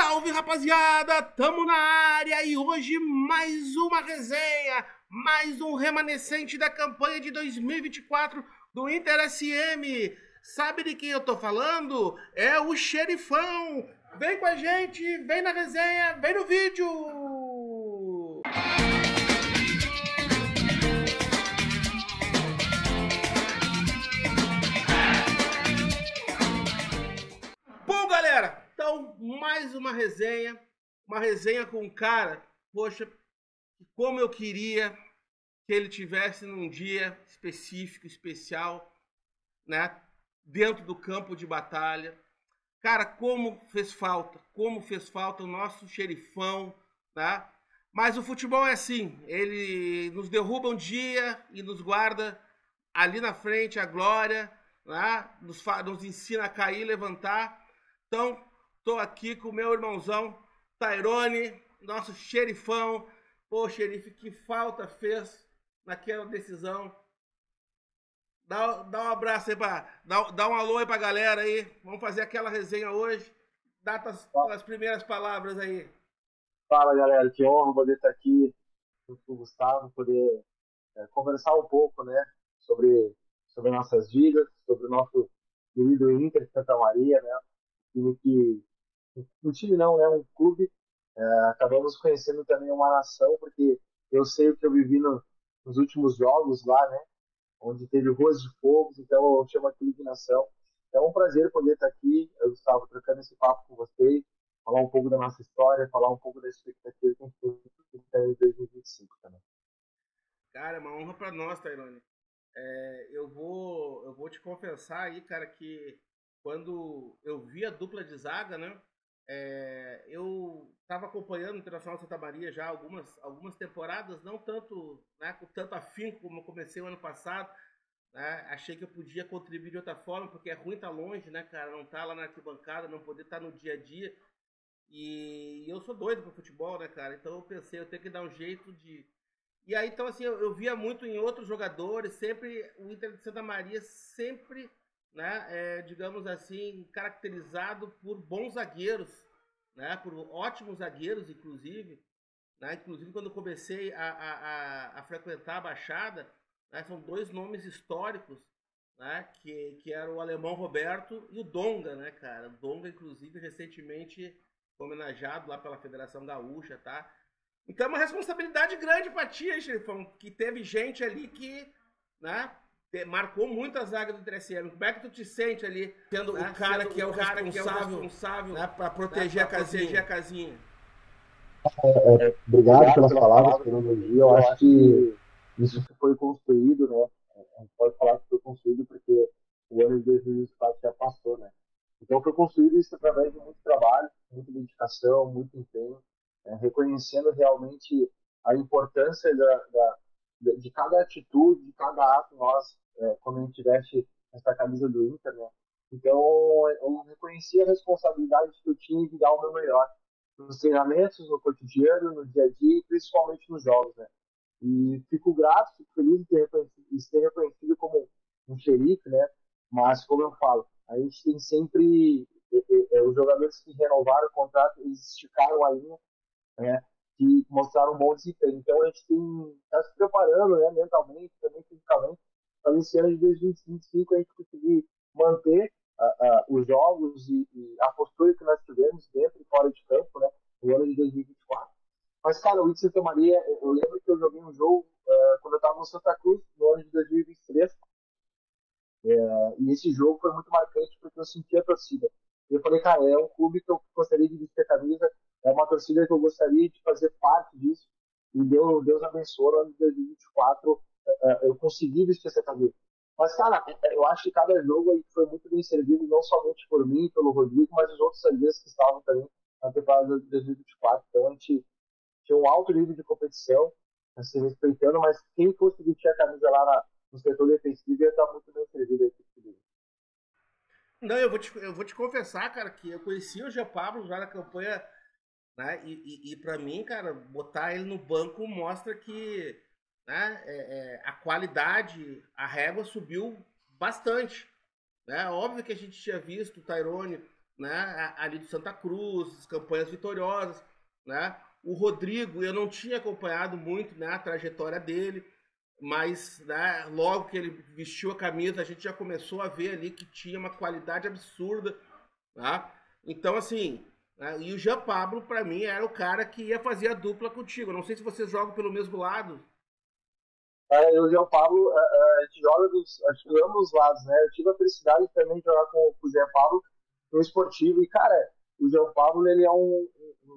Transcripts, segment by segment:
Salve, rapaziada! Tamo na área e hoje mais uma resenha, mais um remanescente da campanha de 2024 do Inter SM. Sabe de quem eu tô falando? É o Xerifão! Vem com a gente, vem na resenha, vem no vídeo! Bom, galera, então mais uma resenha com um cara, poxa, como eu queria que ele tivesse num dia específico, especial, né, dentro do campo de batalha. Cara, como fez falta o nosso Xerifão, tá? Mas o futebol é assim, ele nos derruba um dia e nos guarda ali na frente a glória, né? Nos ensina a cair e levantar. Então, tô aqui com o meu irmãozão Tairone, nosso Xerifão. Pô, xerife, que falta fez naquela decisão. Dá um abraço aí, dá um alô aí pra galera aí. Vamos fazer aquela resenha hoje. Dá as primeiras palavras aí. Fala, galera, que honra poder estar aqui junto com o Gustavo, poder conversar um pouco, né, sobre nossas vidas, sobre o nosso querido Inter de Santa Maria, né, um time não, né, um clube. Acabamos conhecendo também uma nação, porque eu sei o que eu vivi nos últimos jogos lá, né, onde teve ruas de fogo, então eu chamo aquilo de nação. Então é um prazer poder estar aqui, Gustavo, trocando esse papo com vocês, falar um pouco da nossa história, falar um pouco da expectativa que a gente tem em 2025 também. Cara, é uma honra pra nós, Tairone. Eu vou te confessar aí, cara, que quando eu vi a dupla de zaga, né, eu estava acompanhando o Internacional de Santa Maria já algumas temporadas, não tanto, né, com tanto afinco como eu comecei o ano passado, né, achei que eu podia contribuir de outra forma, porque é ruim estar longe, né, cara, não estar lá na arquibancada, não poder estar no dia a dia, e eu sou doido pro futebol, né, cara, então eu pensei, eu tenho que dar um jeito de... E aí, então, assim, eu via muito em outros jogadores, sempre, o Inter de Santa Maria sempre, né, digamos assim, caracterizado por bons zagueiros, né, por ótimos zagueiros, inclusive, né, inclusive quando eu comecei a frequentar a Baixada, né, são dois nomes históricos, né, que era o alemão Roberto e o Donga, né, cara, o Donga, inclusive, recentemente homenageado lá pela Federação Gaúcha, tá? Então é uma responsabilidade grande pra ti, hein, Xerifão, que teve gente ali que, né, marcou muito a zaga do TSM. Como é que tu te sente ali, sendo o cara que é o responsável, né, pra proteger a casinha? Obrigado pelas palavras, pelo elogio. Eu acho que isso foi construído, né? A gente pode falar que foi construído porque o ano de 2024 já passou, né? Então foi construído isso através de muito trabalho, muita dedicação, muito empenho, reconhecendo realmente a importância de cada atitude, de cada ato nós, quando a gente veste essa camisa do Inter, né? Então eu reconheci a responsabilidade que eu tinha de dar o meu melhor nos treinamentos, no cotidiano, no dia a dia e principalmente nos jogos, né? E fico grato, fico feliz de ser reconhecido como um xerife, né? Mas, como eu falo, a gente tem sempre os jogadores que renovaram o contrato, eles esticaram a linha, né? Que mostraram um bom desempenho. Então, a gente está se preparando, né? Mentalmente, também fisicamente, para esse ano de 2025 a gente conseguir manter os jogos e a postura que nós tivemos dentro e fora de campo, né? No ano de 2024. Mas, cara, o Inter de Santa Maria, eu lembro que eu joguei um jogo quando eu estava no Santa Cruz, no ano de 2023, e esse jogo foi muito marcante porque eu senti a torcida. Eu falei, cara, é um clube que eu gostaria de vestir a camisa, é uma torcida que eu gostaria de fazer parte disso, e Deus abençoe, no ano de 2024 eu consegui vestir essa camisa. Mas, cara, eu acho que cada jogo aí foi muito bem servido, não somente por mim, pelo Rodrigo, mas os outros zagueiros que estavam também na temporada de 2024. Então, a gente tinha um alto nível de competição, se respeitando, mas quem fosse vestir a camisa lá no setor defensivo ia estar muito bem servido aqui. Não, eu vou te confessar, cara, que eu conheci o Jean Pablo já na campanha, né, e pra mim, cara, botar ele no banco mostra que, né, a qualidade, a régua subiu bastante, né? Óbvio que a gente tinha visto o Tairone, né, ali do Santa Cruz, campanhas vitoriosas, né? O Rodrigo, eu não tinha acompanhado muito, né, a trajetória dele, mas, né, logo que ele vestiu a camisa, a gente já começou a ver ali que tinha uma qualidade absurda, tá? Então, assim, né, e o Jean Pablo, para mim, era o cara que ia fazer a dupla contigo. Não sei se vocês jogam pelo mesmo lado. Eu e o João Pablo, a gente joga acho que ambos os lados, né? Eu tive a felicidade também de jogar com o Zé Pablo no esportivo. E, cara, o João Pablo, ele é um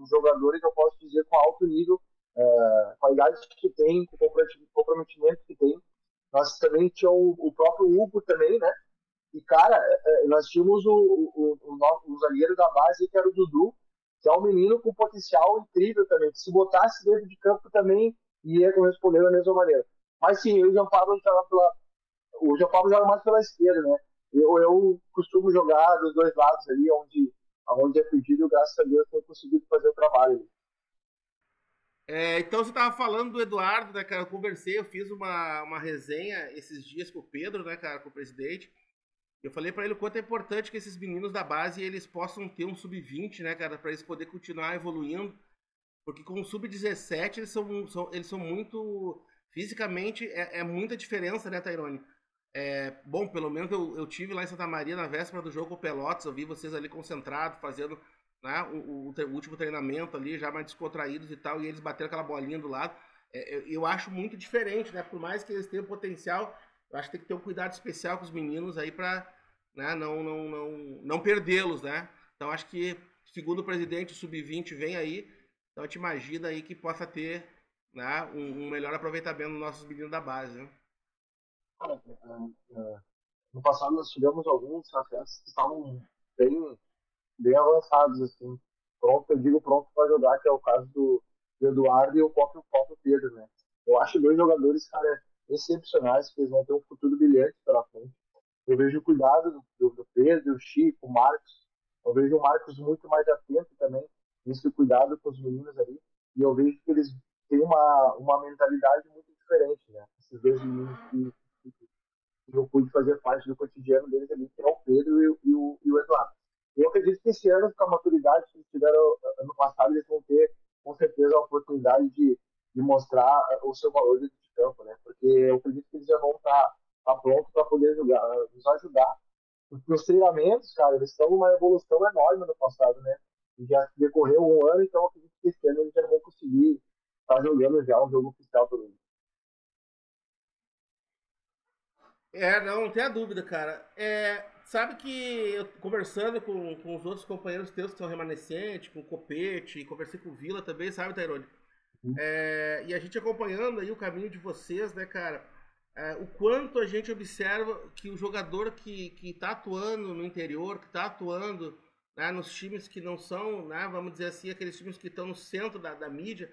jogador que eu posso dizer com alto nível, qualidade que tem, com comprometimento que tem. Nós também tínhamos o próprio Hugo também, né? E, cara, nós tínhamos o zagueiro da base, que era o Dudu, que é um menino com potencial incrível também, que se botasse dentro de campo também ia corresponder da mesma maneira. Mas sim, o João Pablo joga o João Pablo joga mais pela esquerda, né? Eu costumo jogar dos dois lados ali, onde é pedido, graças a Deus, tenho conseguido fazer o trabalho. Então você estava falando do Eduardo, né, cara? Eu conversei, eu fiz uma resenha esses dias com o Pedro, né, cara, com o presidente. Eu falei para ele o quanto é importante que esses meninos da base eles possam ter um sub-20, né, cara, para eles poder continuar evoluindo, porque com o sub-17 eles são muito fisicamente é muita diferença, né, Tairone? Bom, pelo menos eu tive lá em Santa Maria na véspera do jogo com o Pelotas, eu vi vocês ali concentrados, fazendo, né, o último treinamento ali, já mais descontraídos e tal, e eles bateram aquela bolinha do lado. Eu acho muito diferente, né? Por mais que eles tenham potencial, eu acho que tem que ter um cuidado especial com os meninos aí para, né, não perdê-los, né? Então acho que, segundo o presidente, o sub-20 vem aí, então a gente imagina aí que possa ter, né, um melhor aproveitamento dos nossos meninos da base, né? No passado nós tivemos alguns atletas que estavam bem, bem avançados, assim. Pronto, eu digo pronto para jogar, que é o caso do Eduardo e o próprio Pedro, né? Eu acho dois jogadores, cara, excepcionais, que eles vão ter um futuro brilhante pela frente. Eu vejo o cuidado do Pedro, do Chico, o Marcos. Eu vejo o Marcos muito mais atento também, nesse cuidado com os meninos ali. E eu vejo que eles têm uma mentalidade muito diferente, né? Esses dois meninos que eu pude fazer parte do cotidiano deles ali, que é o Pedro e o Eduardo. Eu acredito que esse ano, com a maturidade que eles tiveram ano passado, eles vão ter, com certeza, a oportunidade de mostrar o seu valor dentro de campo, né? Porque eu acredito que eles já vão estar prontos para poder nos ajudar. Porque os treinamentos, cara, eles estão numa evolução enorme no passado, né? E já decorreu um ano, então eu acredito que esse ano eles já vão conseguir estar jogando já um jogo oficial pelo menos. Não tem a dúvida, cara. Sabe que eu conversando com os outros companheiros teus que são remanescentes, com o Copete, conversei com o Vila também, sabe, Tairone? E a gente acompanhando aí o caminho de vocês, né, cara? O quanto a gente observa que o jogador que tá atuando no interior, que tá atuando, né, nos times que não são, né, vamos dizer assim, aqueles times que estão no centro da mídia,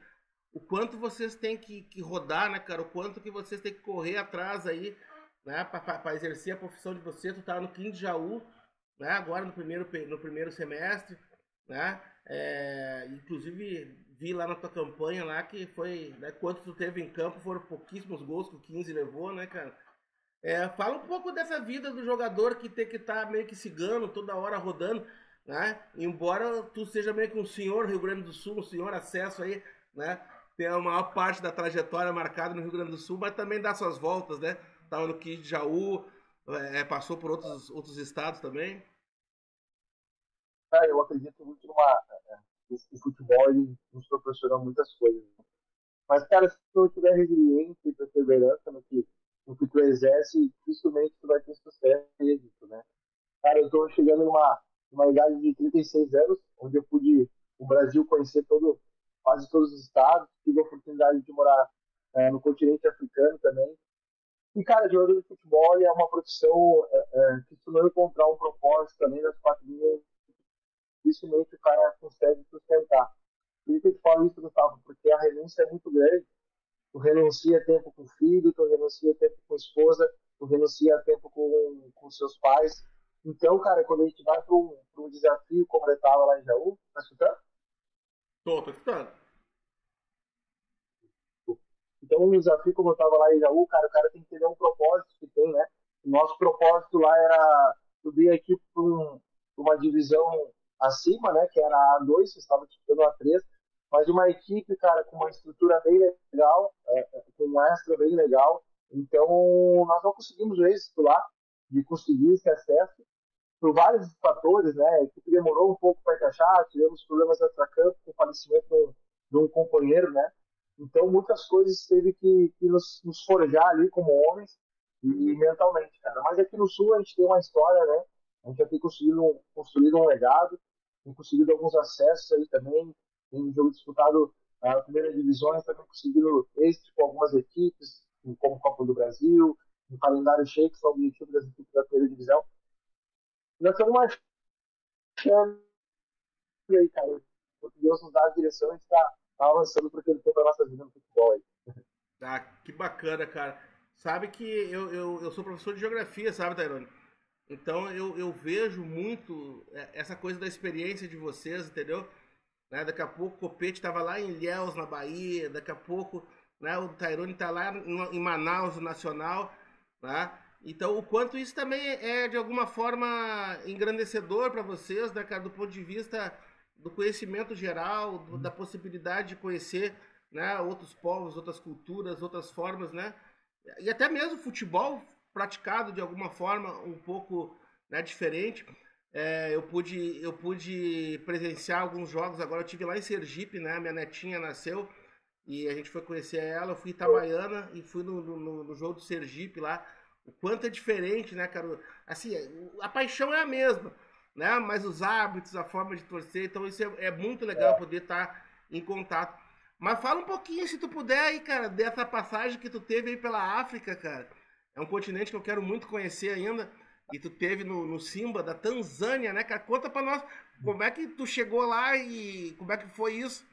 o quanto vocês têm que rodar, né, cara? O quanto que vocês têm que correr atrás aí, né, para exercer a profissão de vocês. Tu tá no 15 Jaú, né, agora no primeiro semestre, né? Inclusive vi lá na tua campanha lá que foi, né, quanto tu teve em campo, foram pouquíssimos gols que o 15 levou, né, cara? Fala um pouco dessa vida do jogador que tem que estar meio que cigano, toda hora rodando, né? Embora tu seja meio que um senhor Rio Grande do Sul, um senhor acesso aí, né? Tem a maior parte da trajetória marcada no Rio Grande do Sul, mas também dá suas voltas, né? Tava no 15 de Jaú, passou por outros estados também. Eu acredito muito o futebol ele nos proporciona muitas coisas. Mas, cara, se tu não tiver resiliência e perseverança no que tu exerce, dificilmente tu vai ter sucesso e êxito, né? Cara, eu tô chegando numa idade de 36 anos, onde eu pude o Brasil conhecer quase todos os estados, tive a oportunidade de morar no continente africano também. E, cara, jogador de futebol é uma profissão que se tu não encontrar um propósito também das quatro linhas, dificilmente o cara consegue sustentar. Por que eu te falo isso, Gustavo? Porque a renúncia é muito grande. Tu renuncia tempo com o filho, tu renuncia tempo com a esposa, tu renuncia tempo com seus pais. Então, cara, quando a gente vai para um desafio como ele estava lá em Jaú, tá escutando? Tô escutando. Então, um desafio como eu estava lá em Jaú, cara, o cara tem que ter um propósito que tem, né? O nosso propósito lá era subir a equipe para uma divisão acima, né, que era a A2, você estava disputando a A3, mas uma equipe, cara, com uma estrutura bem legal, com um extra bem legal. Então, nós não conseguimos o êxito lá de conseguir esse acesso por vários fatores, né? A equipe demorou um pouco para encaixar, tivemos problemas extra-campo com o falecimento de um companheiro, né? Então, muitas coisas teve que nos forjar ali como homens e mentalmente, cara. Mas aqui no Sul a gente tem uma história, né? A gente já tem construído um legado, tem conseguido alguns acessos aí também, tem jogo disputado a primeira divisão, também conseguindo êxito com algumas equipes, como Copa do Brasil, um calendário cheio, que são o objetivo das equipes da primeira divisão. Nós estamos marchando aí, cara. Porque Deus nos dá a direção, a gente tá avançando porque ele tem para nossa vida no futebol aí. Ah, que bacana, cara. Sabe que eu sou professor de geografia, sabe, Tairone? Então eu vejo muito essa coisa da experiência de vocês, entendeu? Né? Daqui a pouco o Copete estava lá em Ilhéus, na Bahia, daqui a pouco, né, o Tairone está lá em Manaus, no Nacional, né? Então o quanto isso também é de alguma forma engrandecedor para vocês, né, cara, do ponto de vista do conhecimento geral, da possibilidade de conhecer, né, outros povos, outras culturas, outras formas, né? E até mesmo futebol praticado de alguma forma um pouco, né, diferente. Eu pude presenciar alguns jogos agora. Eu tive lá em Sergipe, né? Minha netinha nasceu e a gente foi conhecer ela. Eu fui em Itabaiana e fui no jogo do Sergipe lá. O quanto é diferente, né, cara? Assim, a paixão é a mesma, né? Mas os hábitos, a forma de torcer, então isso é muito legal poder estar em contato. Mas fala um pouquinho, se tu puder aí, cara, dessa passagem que tu teve aí pela África, cara. É um continente que eu quero muito conhecer ainda. E tu teve no Simba da Tanzânia, né, cara? Conta pra nós como é que tu chegou lá e como é que foi isso.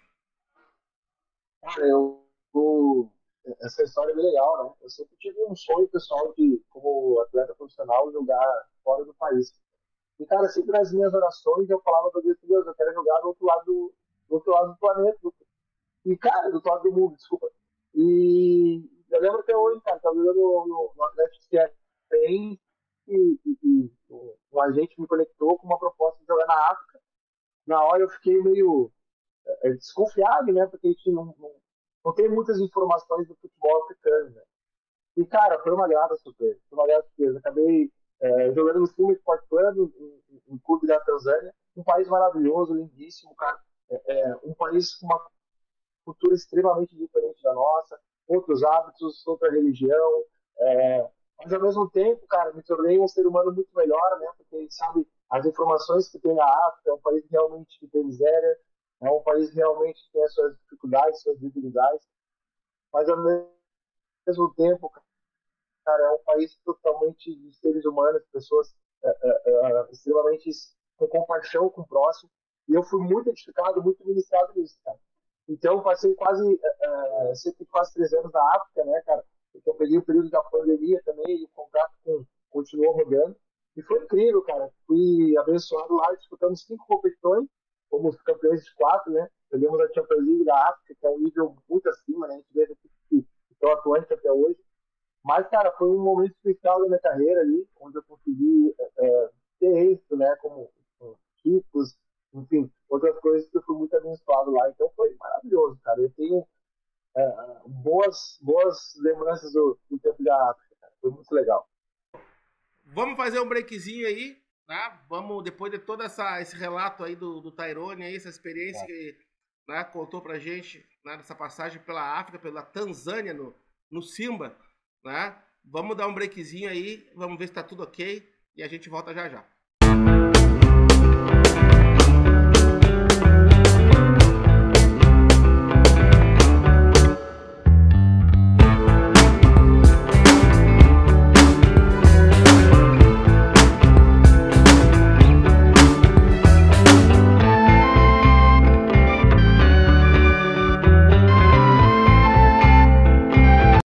Cara, essa história é bem legal, né? Eu sempre tive um sonho pessoal de, como atleta profissional, jogar fora do país. E, cara, sempre nas minhas orações eu falava pra Deus, eu quero jogar do outro lado do planeta. E, cara, do outro lado do mundo, desculpa. E eu lembro até hoje, cara, tava jogando no Atlético Cearense e um agente me conectou com uma proposta de jogar na África. Na hora eu fiquei meio desconfiado, né? Porque a gente não tem muitas informações do futebol africano, né? E, cara, foi uma grata surpresa. Foi uma grata surpresa. Acabei jogando no Simba Sport Club, um clube da Tanzânia. Um país maravilhoso, lindíssimo, cara. Um país com uma cultura extremamente diferente da nossa, outros hábitos, outra religião. Mas, ao mesmo tempo, cara, me tornei um ser humano muito melhor, né? Porque a gente sabe as informações que tem na África, é um país realmente que tem miséria, é um país realmente que tem as suas dificuldades, suas debilidades, mas ao mesmo tempo, cara, é um país totalmente de seres humanos, pessoas extremamente com compaixão com o próximo, e eu fui muito edificado, muito ministrado nisso, cara. Então, passei sempre quase 3 anos na África, né, cara? Então, eu peguei o período da pandemia também, e o contrato continuou rodando. E foi incrível, cara. Fui abençoado lá, disputamos 5 competições, fomos campeões de 4, né? Pegamos a Champions League da África, que é um nível muito acima, né? A gente vê aqui que estão atuantes até hoje. Mas, cara, foi um momento especial da minha carreira ali, onde eu consegui ter êxito, né? Como títulos, enfim, outras coisas que eu fui muito abençoado lá. Então foi maravilhoso, cara. Eu tenho boas lembranças do tempo da África, cara. Foi muito legal. Vamos fazer um breakzinho aí, né? Vamos, depois de todo esse relato aí do Tairone, aí, essa experiência que, né, contou pra gente, né, dessa passagem pela África, pela Tanzânia, no Simba, né? Vamos dar um breakzinho aí, vamos ver se tá tudo ok e a gente volta já já.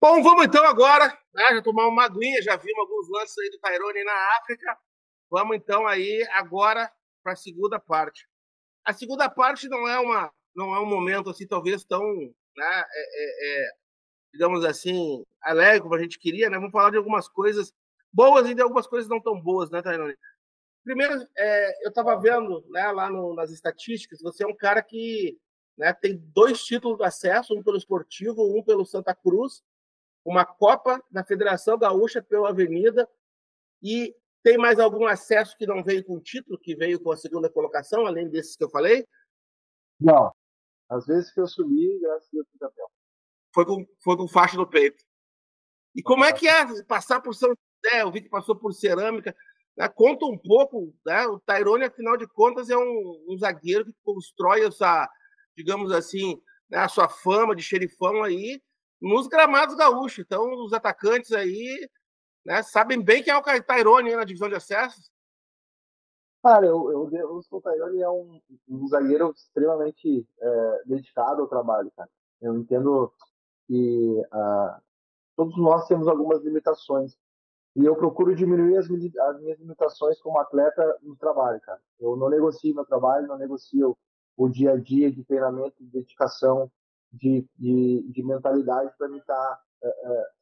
Bom, vamos então agora, né, já tomar uma aguinha, já vimos alguns lances aí do Tairone aí na África. Vamos então aí agora para a segunda parte. A segunda parte não é um momento assim talvez tão, né, digamos assim, alegre como a gente queria, né? Vamos falar de algumas coisas boas e de algumas coisas não tão boas, né, Tairone? Primeiro, eu estava vendo, né, lá nas estatísticas, você é um cara que, né, tem 2 títulos de acesso, um pelo Esportivo, um pelo Santa Cruz, uma Copa da Federação Gaúcha pela Avenida, e tem mais algum acesso que não veio com título, que veio com a segunda colocação, além desses que eu falei? Não, às vezes que eu subi, graças a Deus, fui campeão. Foi com faixa no peito. E como é que é passar por São José? Eu vi que passou por Cerâmica. Né? Conta um pouco, né? O Tairone, afinal de contas, é um zagueiro que constrói essa, digamos assim, né, a sua fama de xerifão aí nos gramados gaúchos. Então, os atacantes aí, né, sabem bem quem é o Tairone na divisão de acessos. Cara, o Tairone é um zagueiro extremamente dedicado ao trabalho, cara. Eu entendo que todos nós temos algumas limitações. E eu procuro diminuir as minhas limitações como atleta no trabalho, cara. Eu não negocio meu trabalho, não negocio o dia a dia de treinamento, de dedicação, de mentalidade para me estar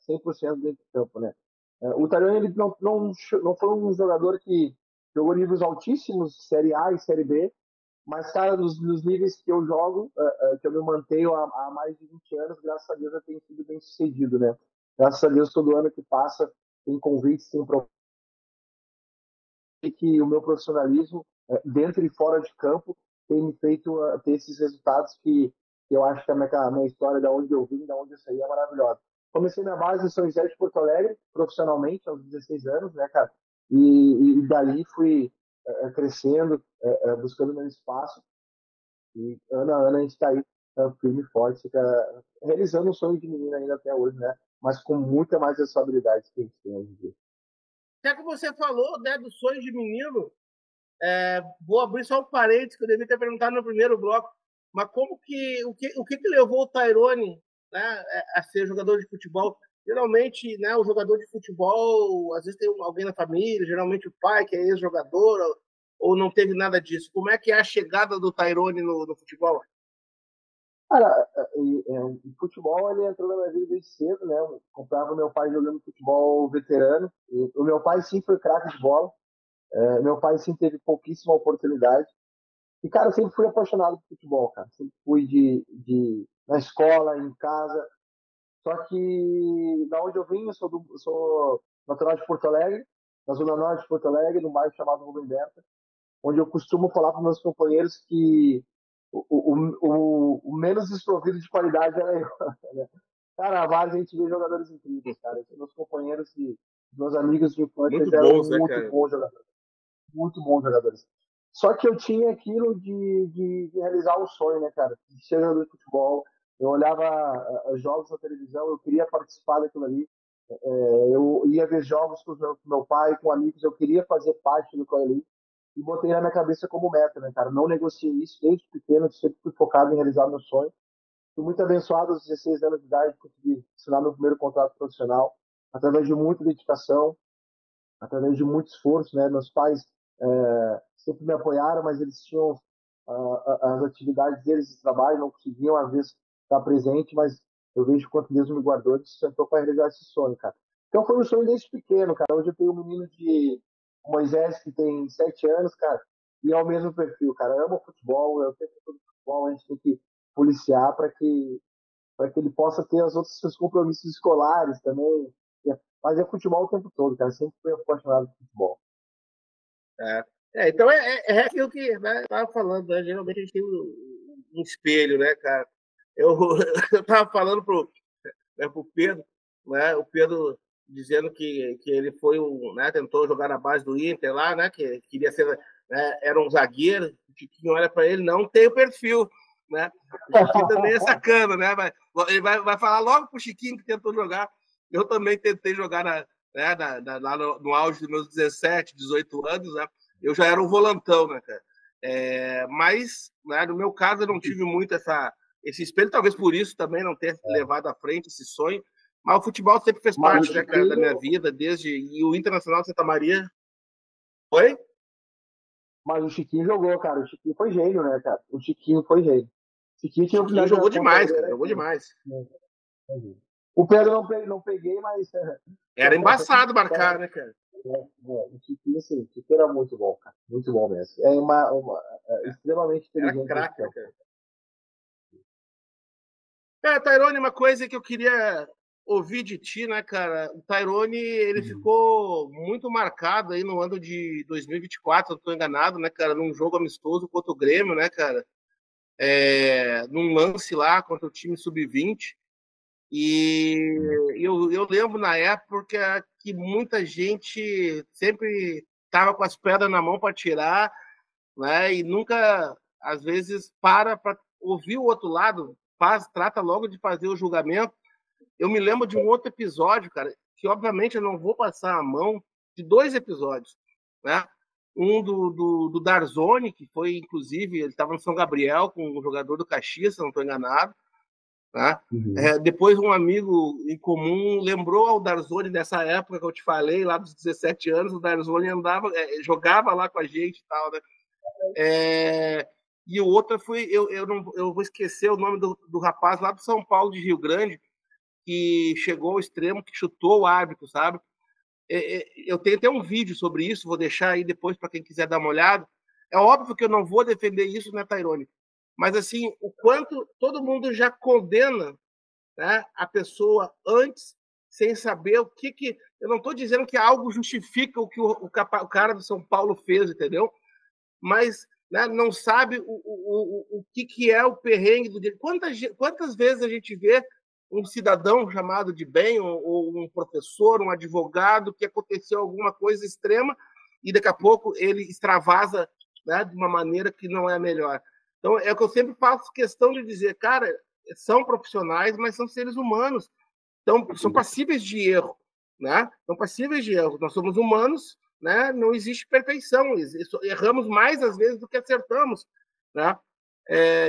100% dentro do campo, né? O Tarione, ele não foi um jogador que jogou níveis altíssimos, Série A e Série B, mas, cara, nos níveis que eu jogo, que eu me mantenho há mais de 20 anos, graças a Deus eu tenho sido bem sucedido, né? Graças a Deus, todo ano que passa, tem convites, tem que o meu profissionalismo, dentro e fora de campo, tem me feito ter esses resultados que eu acho que a minha história, da onde eu vim, da onde eu saí, é maravilhosa. Comecei na base em São José de Porto Alegre, profissionalmente, aos 16 anos, né, cara? E dali fui crescendo, buscando meu espaço. E ano a ano a gente está aí firme e forte, realizando um sonho de menino ainda até hoje, né? Mas com muita mais responsabilidade que a gente tem hoje em dia. Até que você falou, né, do sonho de menino, vou abrir só um parênteses que eu devia ter perguntado no primeiro bloco, mas o que levou o Tairone, né, a ser jogador de futebol? Geralmente, né, o jogador de futebol, às vezes tem alguém na família, geralmente o pai que é ex-jogador, ou não teve nada disso. Como é que é a chegada do Tairone no futebol? Cara, o futebol ele entrou na minha vida desde cedo, né? Eu comprava meu pai jogando futebol veterano. E o meu pai sim foi craque de bola. Meu pai sim teve pouquíssima oportunidade. E, cara, eu sempre fui apaixonado por futebol, cara. Sempre fui na escola, em casa. Só que, da onde eu vim, eu sou natural de Porto Alegre, na zona norte de Porto Alegre, num bairro chamado Rubem Berta, onde eu costumo falar para meus companheiros que o menos desprovido de qualidade era eu. Né? Cara, a vários a gente vê jogadores incríveis, cara. Meus companheiros e meus amigos de infância Muito eram bons, né, muito cara? bons jogadores. Muito bons jogadores. Só que eu tinha aquilo de realizar um sonho, né, cara? De ser jogador de futebol. Eu olhava jogos na televisão, eu queria participar daquilo ali. Eu ia ver jogos com meu pai, com amigos, eu queria fazer parte do ali. E botei na minha cabeça como meta, né, cara? Não negociei isso desde pequeno, sempre fui focado em realizar meu sonho. Fui muito abençoado aos 16 anos de idade, consegui assinar meu primeiro contrato profissional, através de muita dedicação, através de muito esforço, né? Meus pais sempre me apoiaram, mas eles tinham as atividades deles de trabalho, não conseguiam às vezes estar presente, mas eu vejo quanto Deus me guardou e sentou para realizar esse sonho, cara. Então foi um sonho desde pequeno, cara. Hoje eu tenho um menino de Moisés que tem 7 anos, cara, e é o mesmo perfil, cara. Ama futebol, eu tenho todo futebol, a gente tem que policiar para que ele possa ter os outros seus compromissos escolares também. Mas é futebol o tempo todo, cara. Sempre fui apaixonado por futebol. Então é aquilo que, né, eu tava falando, né? Geralmente a gente tem um espelho, né, cara? Eu, eu tava falando pro Pedro, né? O Pedro dizendo que ele foi né, tentou jogar na base do Inter lá, né? Que queria ser, né, era um zagueiro. O Chiquinho olha para ele, não tem o perfil, né? O Chiquinho também é sacana, né? Ele vai falar logo pro Chiquinho que tentou jogar. Eu também tentei jogar né, lá no auge dos meus 17, 18 anos, né? Eu já era um volantão, né, cara? Mas, né, no meu caso, eu não tive muito esse espelho, talvez por isso também não ter levado à frente esse sonho. Mas o futebol sempre fez parte, né, cara, da minha vida, e o Internacional de Santa Maria. Oi? Mas o Chiquinho jogou, cara. O Chiquinho foi gênio, né, cara? O Chiquinho foi gênio. O Chiquinho jogou demais, cara. Jogou demais. O Pedro não peguei, mas. Era embaçado marcar, né, cara? O Tite, assim, o Tite era muito bom, cara. Muito bom mesmo. É extremamente Era inteligente em craque, né, campo. cara? Tairone, uma coisa que eu queria ouvir de ti, né, cara? O Tairone, ele Uhum. ficou muito marcado aí no ano de 2024, se eu não estou enganado, né, cara? Num jogo amistoso contra o Grêmio, né, cara? Num lance lá contra o time sub-20. E eu lembro na época que muita gente sempre estava com as pedras na mão para tirar, né? E nunca, às vezes, para ouvir o outro lado, trata logo de fazer o julgamento. Eu me lembro de um outro episódio, cara, que obviamente eu não vou passar a mão, de dois episódios, né? Um do Darzoni, que foi, inclusive, ele estava no São Gabriel com um jogador do Caxias, se não estou enganado, né? Uhum. Depois um amigo em comum lembrou ao Darzoni dessa época que eu te falei, lá dos 17 anos, o Darzoni jogava lá com a gente e tal, né? E o outro foi, eu vou esquecer o nome do rapaz lá do São Paulo de Rio Grande, que chegou ao extremo, que chutou o árbitro, sabe? Eu tenho até um vídeo sobre isso, vou deixar aí depois para quem quiser dar uma olhada. É óbvio que eu não vou defender isso, né, Tairone? Mas assim, o quanto todo mundo já condena, né, a pessoa antes, sem saber o que. Eu não estou dizendo que algo justifica o que o cara do São Paulo fez, entendeu? Mas, né, não sabe o que é o perrengue do dia. Quantas vezes a gente vê um cidadão chamado de bem, ou um professor, um advogado, que aconteceu alguma coisa extrema e daqui a pouco ele extravasa, né, de uma maneira que não é a melhor. Então, é o que eu sempre faço questão de dizer, cara, são profissionais, mas são seres humanos. Então, são passíveis de erro, né? São passíveis de erro. Nós somos humanos, né? Não existe perfeição. Erramos mais às vezes do que acertamos, né?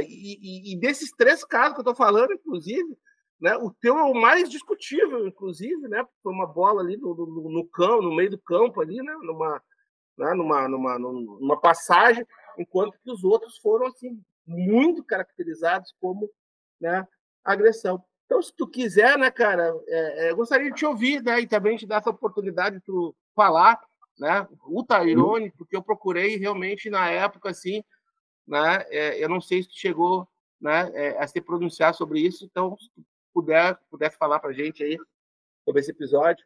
E desses três casos que eu estou falando, inclusive, né? O teu é o mais discutível, inclusive, né? Foi uma bola ali no campo, no meio do campo ali, né? Numa passagem, enquanto que os outros foram assim muito caracterizados como, né, agressão. Então, se tu quiser, né, cara, eu gostaria de te ouvir, né, e também te dar essa oportunidade de tu falar, né, o Tairone, porque eu procurei realmente na época, assim, né, eu não sei se tu chegou, né, a se pronunciar sobre isso, então, se tu pudesse falar pra gente aí sobre esse episódio.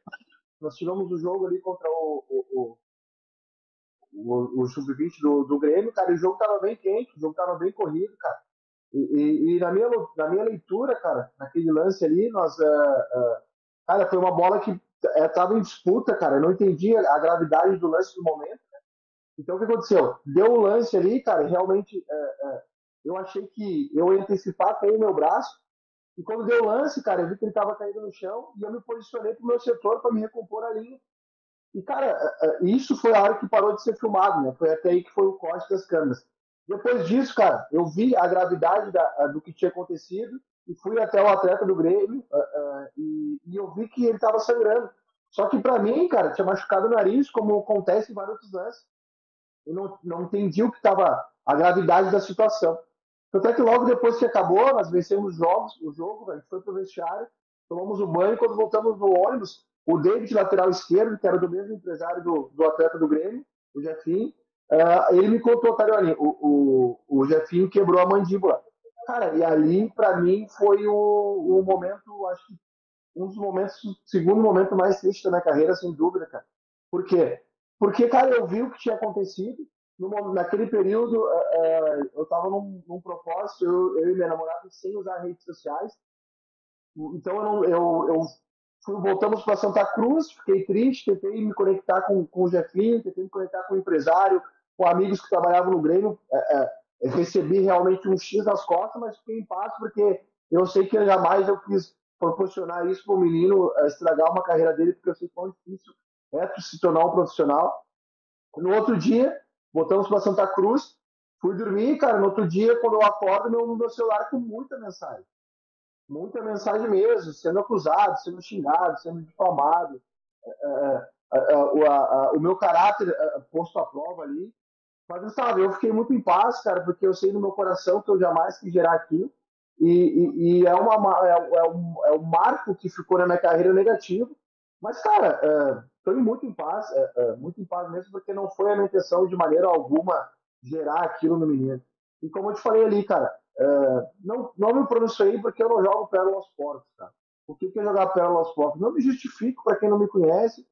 Nós tivemos o jogo ali contra o Sub-20 do Grêmio, cara, e o jogo tava bem quente, o jogo tava bem corrido, cara. E na minha leitura, cara, naquele lance ali, cara, foi uma bola que tava em disputa, cara. Eu não entendi a gravidade do lance do momento. Então, o que aconteceu? Deu o lance ali, cara, realmente eu achei que eu ia antecipar com o meu braço. E quando deu o lance, cara, eu vi que ele tava caído no chão e eu me posicionei pro meu setor para me recompor ali. E, cara, isso foi a hora que parou de ser filmado, né? Foi até aí que foi o corte das câmeras. Depois disso, cara, eu vi a gravidade do que tinha acontecido e fui até o atleta do Grêmio e eu vi que ele estava sangrando. Só que para mim, cara, tinha machucado o nariz, como acontece em vários outros lances. Eu não entendi o que estava, a gravidade da situação. Tanto é que logo depois que acabou, nós vencemos o jogo, a gente foi pro vestiário, tomamos um banho, quando voltamos no ônibus, o David, lateral esquerdo, que era do mesmo empresário do atleta do Grêmio, o Jefinho, ele me contou, Tarioni, o Jefinho quebrou a mandíbula. Cara, e ali, para mim, foi o momento, acho que um dos momentos, o segundo momento mais triste da minha carreira, sem dúvida, cara. Por quê? Porque, cara, eu vi o que tinha acontecido. Naquele período, eu estava num propósito, eu e minha namorada, sem usar redes sociais. Então, voltamos para Santa Cruz, fiquei triste, tentei me conectar com o Jefinho, tentei me conectar com o empresário, com amigos que trabalhavam no Grêmio. Recebi realmente um X nas costas, mas fiquei em paz porque eu sei que jamais eu quis proporcionar isso para o menino, estragar uma carreira dele, porque eu sei quão difícil é se tornar um profissional. No outro dia, voltamos para Santa Cruz, fui dormir, cara. No outro dia, quando eu acordo, meu celular com muita mensagem mesmo, sendo acusado, sendo xingado, sendo difamado, o meu caráter posto à prova ali. Mas, sabe, eu fiquei muito em paz, cara, porque eu sei no meu coração que eu jamais quis gerar aquilo. E é um marco que ficou na minha carreira negativo. Mas, cara, estou muito em paz mesmo, porque não foi a minha intenção de maneira alguma gerar aquilo no menino. E como eu te falei ali, cara, não me pronunciei porque eu não jogo pérola aos porcos, cara. Por que eu jogar pérola aos porcos? Não me justifico para quem não me conhece,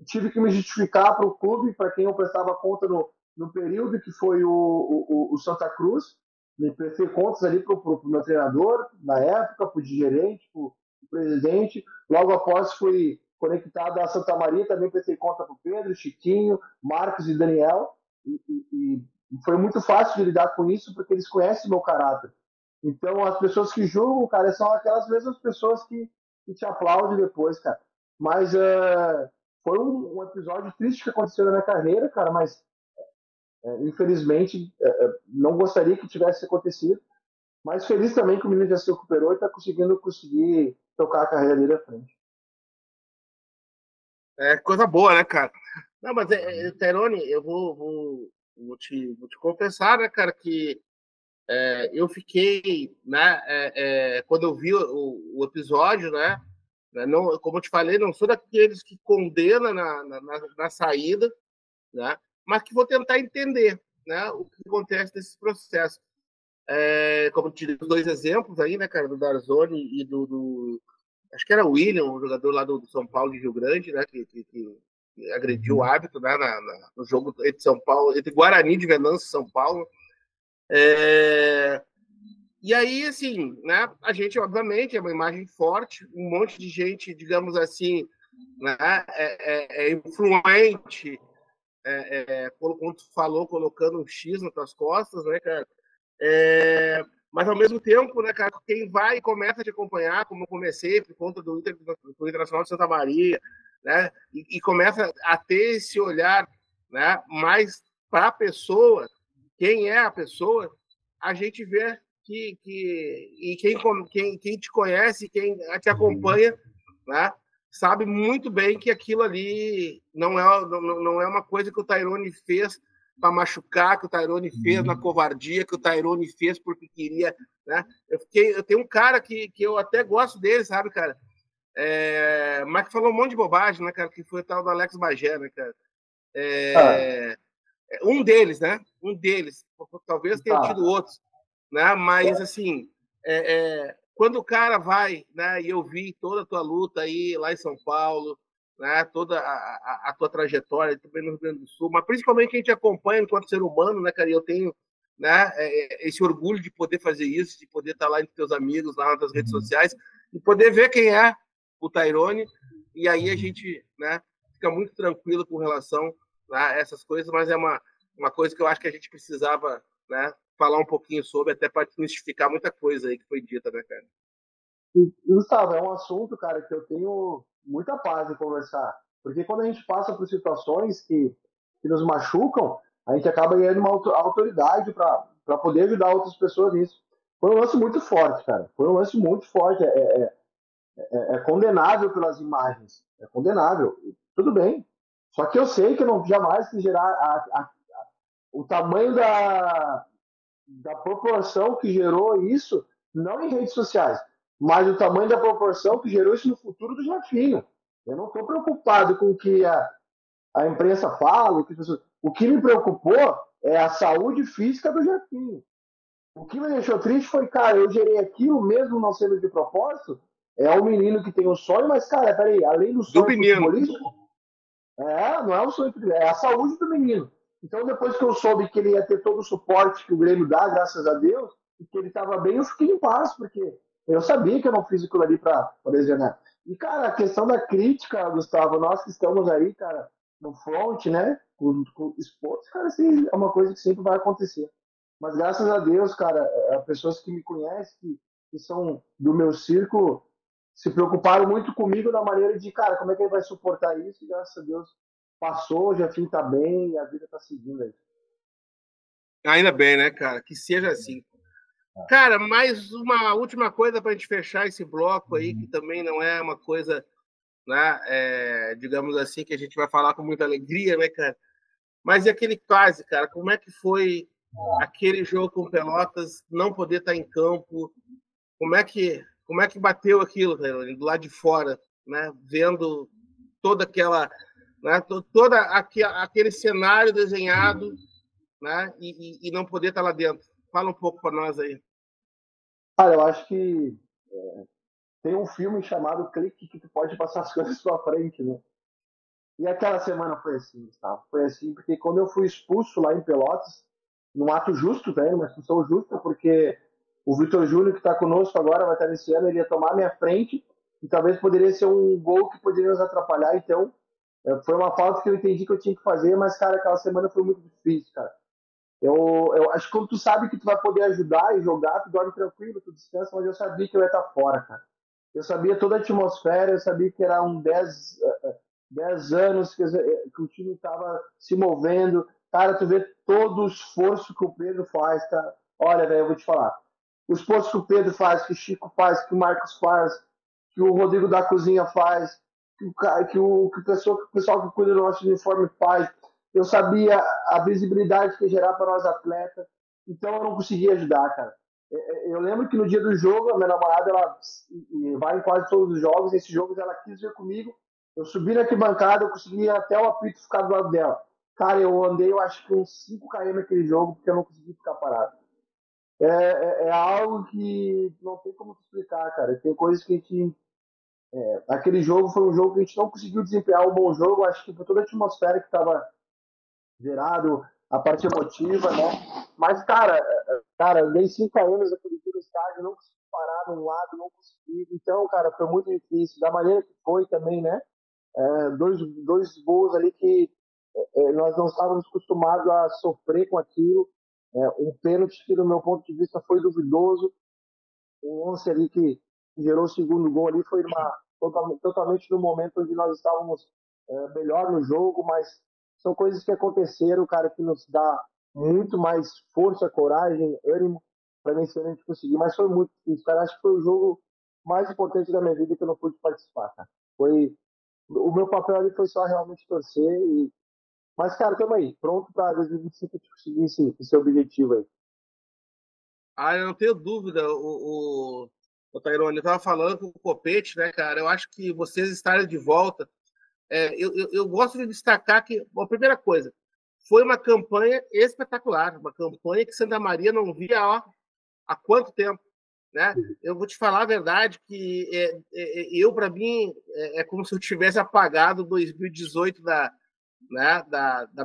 tive que me justificar para o clube, para quem eu prestava conta no período que foi o Santa Cruz, me prestei contas ali para o meu treinador, na época, para o gerente, para o presidente. Logo após fui conectado à Santa Maria, também prestei conta para o Pedro, Chiquinho, Marcos e Daniel. E foi muito fácil de lidar com isso, porque eles conhecem o meu caráter. Então, as pessoas que julgam, cara, são aquelas mesmas pessoas que te aplaudem depois, cara. Mas foi um episódio triste que aconteceu na minha carreira, cara, mas infelizmente não gostaria que tivesse acontecido. Mas feliz também que o menino já se recuperou e está conseguindo tocar a carreira dele à frente. É coisa boa, né, cara? Não, mas, Tairone, eu vou te confessar, né, cara, que eu fiquei, né, quando eu vi o episódio, né, não, como eu te falei, não sou daqueles que condena na saída, né, mas que vou tentar entender, né, o que acontece nesse processo. Como eu te dei os dois exemplos aí, né, cara, do Darzoni e acho que era o William, o jogador lá do São Paulo de Rio Grande, né, que agrediu o árbitro, né, no jogo entre São Paulo, entre Guarani de Venâncio e São Paulo. E aí, assim, né, a gente, obviamente, é uma imagem forte, um monte de gente, digamos assim, né, influente, como tu falou, colocando um X nas tuas costas, né, cara? Mas, ao mesmo tempo, né, cara, quem vai e começa a te acompanhar, como eu comecei, por conta do Internacional de Santa Maria, né, e começa a ter esse olhar, né, mais para a pessoa, quem é a pessoa, a gente vê e quem te conhece, quem te acompanha, né, sabe muito bem que aquilo ali não é uma coisa que o Tairone fez para machucar, que o Tairone fez na covardia, que o Tairone fez porque queria, né? Eu tenho um cara que eu até gosto dele, sabe, cara? Mas que falou um monte de bobagem, né, cara? Que foi o tal do Alex Bagé, né, cara? Um deles, né? Um deles. Talvez tenha tido outros, né? Mas, assim, quando o cara vai, né? E eu vi toda a tua luta aí lá em São Paulo, né, toda a tua trajetória também no Rio Grande do Sul, mas principalmente a gente acompanha enquanto ser humano, né, cara? E eu tenho, né, esse orgulho de poder fazer isso, de poder estar lá entre teus amigos, lá nas redes sociais, e poder ver quem é o Tairone, e aí a gente, né, fica muito tranquilo com relação, né, a essas coisas, mas é uma coisa que eu acho que a gente precisava, né, falar um pouquinho sobre, até para desmistificar muita coisa aí que foi dita, né, cara? Gustavo, é um assunto, cara, que eu tenho muita paz em conversar. Porque quando a gente passa por situações que nos machucam, a gente acaba ganhando uma autoridade para poder ajudar outras pessoas nisso. Foi um lance muito forte, cara. Foi um lance muito forte. É condenável pelas imagens. É condenável. Tudo bem. Só que eu sei que eu não jamais quis gerar o tamanho da proporção que gerou isso, não em redes sociais, mas o tamanho da proporção que gerou isso no futuro do Jefinho. Eu não estou preocupado com o que a imprensa fala, o que me preocupou é a saúde física do Jefinho. O que me deixou triste foi, cara, eu gerei aquilo mesmo não sendo de propósito. É um menino que tem um sonho, mas, cara, peraí, além do sonho futebolístico, não é um sonho, é a saúde do menino. Então, depois que eu soube que ele ia ter todo o suporte que o Grêmio dá, graças a Deus, e que ele estava bem, eu fiquei em paz, porque eu sabia que eu não fiz aquilo ali para lesionar. E, cara, a questão da crítica, Gustavo, nós que estamos aí, cara, no front, né, com esportes, cara, assim, é uma coisa que sempre vai acontecer. Mas, graças a Deus, cara, pessoas que me conhecem, que são do meu círculo, se preocuparam muito comigo na maneira de, cara, como é que ele vai suportar isso? E, graças a Deus, passou, o Jefinho tá bem e a vida tá seguindo aí. Ainda bem, né, cara? Que seja assim. Cara, mais uma última coisa para a gente fechar esse bloco aí, que também não é uma coisa, né, digamos assim, que a gente vai falar com muita alegria, né, cara? Mas e aquele quase, cara? Como é que foi aquele jogo com Pelotas, não poder estar em campo? Como é que bateu aquilo, cara, do lado de fora, né? Vendo toda aquela né? Todo aquele cenário desenhado, né? E não poder estar lá dentro. Fala um pouco para nós aí. Cara, eu acho que tem um filme chamado Clique que tu pode passar as coisas pra frente, né? E aquela semana foi assim, Gustavo. Foi assim, porque quando eu fui expulso lá em Pelotas, num ato justo, né? Uma expulsão justa, porque o Vitor Júnior, que está conosco agora, vai estar nesse ano, ele ia tomar minha frente e talvez poderia ser um gol que poderia nos atrapalhar. Então, foi uma falta que eu entendi que eu tinha que fazer, mas, cara, aquela semana foi muito difícil, cara. Eu acho que quando tu sabe que tu vai poder ajudar e jogar, tu dorme tranquilo, tu descansa, mas eu sabia que eu ia estar fora, cara. Eu sabia toda a atmosfera, eu sabia que era 10 anos que o time estava se movendo. Cara, tu vê todo o esforço que o Pedro faz, cara. Olha, velho, eu vou te falar. O esforço que o Pedro faz, que o Chico faz, que o Marcos faz, que o Rodrigo da Cozinha faz, que o pessoal que cuida do nosso uniforme faz. Eu sabia a visibilidade que ia gerar para nós atletas, então eu não conseguia ajudar, cara. Eu lembro que no dia do jogo, a minha namorada ela vai em quase todos os jogos, e esses jogos ela quis ver comigo. Eu subi na arquibancada, eu consegui até o apito ficar do lado dela. Cara, eu andei, eu acho que uns 5 km aquele jogo, porque eu não consegui ficar parado. É algo que não tem como explicar, cara. Tem coisas que a gente. Aquele jogo foi um jogo que a gente não conseguiu desempenhar um bom jogo, acho que por toda a atmosfera que estava gerado, a parte emotiva, né? Mas, cara, eu dei 5 km aquele dia no estádio, não consegui parar num lado, não consegui. Então, cara, foi muito difícil. Da maneira que foi também, né? Dois gols ali que nós não estávamos acostumados a sofrer com aquilo. Um pênalti que, no meu ponto de vista, foi duvidoso. Um lance ali que gerou o segundo gol ali foi totalmente no momento onde nós estávamos melhor no jogo, mas são coisas que aconteceram, cara, que nos dá muito mais força, coragem, ânimo para vencer a gente conseguir. Mas foi muito difícil, cara. Acho que foi o jogo mais importante da minha vida que eu não pude participar, cara. Foi o meu papel ali foi só realmente torcer. Mas, cara, tamo aí, pronto para 2025 conseguir esse objetivo aí. Ah, eu não tenho dúvida. O Tairone estava falando com o Copete, né, cara? Eu acho que vocês estarem de volta. Eu gosto de destacar que, bom, a primeira coisa, foi uma campanha espetacular, uma campanha que Santa Maria não via há quanto tempo, né? Eu vou te falar a verdade que para mim, é como se eu tivesse apagado 2018 da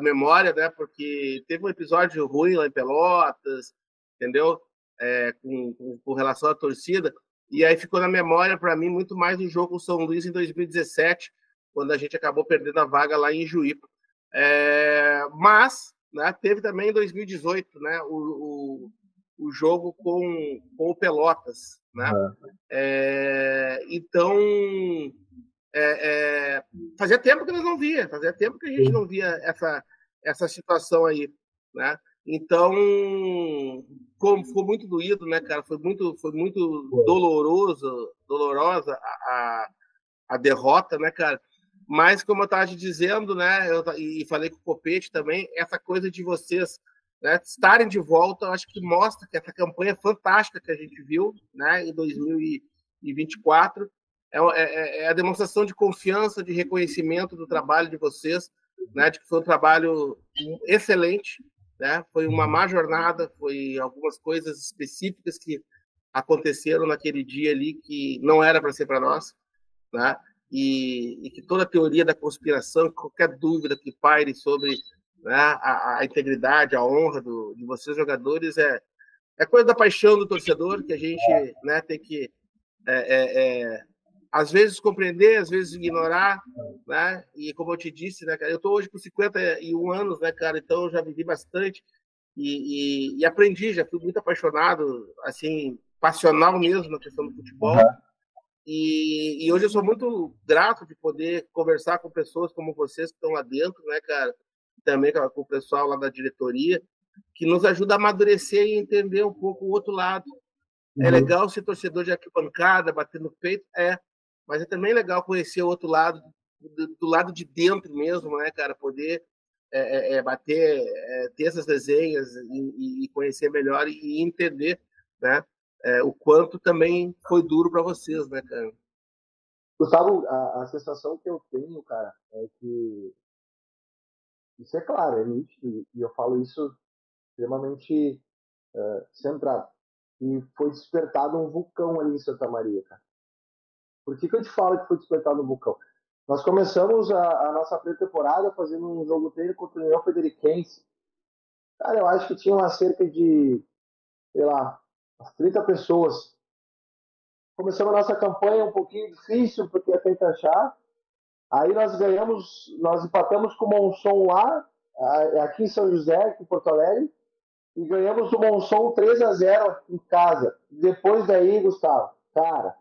memória, né? Porque teve um episódio ruim lá em Pelotas, entendeu? Com relação à torcida. E aí ficou na memória para mim muito mais do jogo com o São Luís em 2017, quando a gente acabou perdendo a vaga lá em Juí. Mas, né, teve também em 2018, né, o jogo com o Pelotas, né? Uhum. Então, fazia tempo que nós não via, fazia tempo que a gente não via essa situação aí, né? Então, ficou muito doído, né, cara? Foi muito dolorosa a derrota, né, cara? Mas, como eu estava te dizendo, né, e falei com o Copete também, essa coisa de vocês, né, estarem de volta, eu acho que mostra que essa campanha fantástica que a gente viu, né, em 2024 é a demonstração de confiança, de reconhecimento do trabalho de vocês, né, de que foi um trabalho excelente, né, foi uma má jornada, foi algumas coisas específicas que aconteceram naquele dia ali que não era para ser para nós, né, e que toda a teoria da conspiração, qualquer dúvida que paire sobre, né, a integridade, a honra de vocês jogadores é coisa da paixão do torcedor que a gente, né, tem que às vezes compreender, às vezes ignorar, né? E como eu te disse, né, cara, eu estou hoje com 51 anos, né, cara, então eu já vivi bastante e aprendi, já fui muito apaixonado, assim, passional mesmo na questão do futebol. Uhum. E hoje eu sou muito grato de poder conversar com pessoas como vocês que estão lá dentro, né, cara? Também com o pessoal lá da diretoria, que nos ajuda a amadurecer e entender um pouco o outro lado. É Uhum. legal ser torcedor de arquibancada, bater no peito, mas é também legal conhecer o outro lado, do lado de dentro mesmo, né, cara? Poder bater, ter essas resenhas e conhecer melhor e entender, né? O quanto também foi duro para vocês, né, cara? Gustavo, a sensação que eu tenho, cara, é que Isso é claro, é nítido, e eu falo isso extremamente centrado. E foi despertado um vulcão ali em Santa Maria, cara. Por que eu te falo que foi despertado um vulcão? Nós começamos a nossa pré-temporada fazendo um jogo treino contra o União Frederiquense. Cara, eu acho que tinha uma cerca de, sei lá, umas 30 pessoas. Começamos a nossa campanha um pouquinho difícil, porque até encaixar. Aí nós ganhamos, nós empatamos com o Monson lá, aqui em São José, aqui em Porto Alegre, e ganhamos do Monson 3-0 em casa. Depois daí, Gustavo, cara,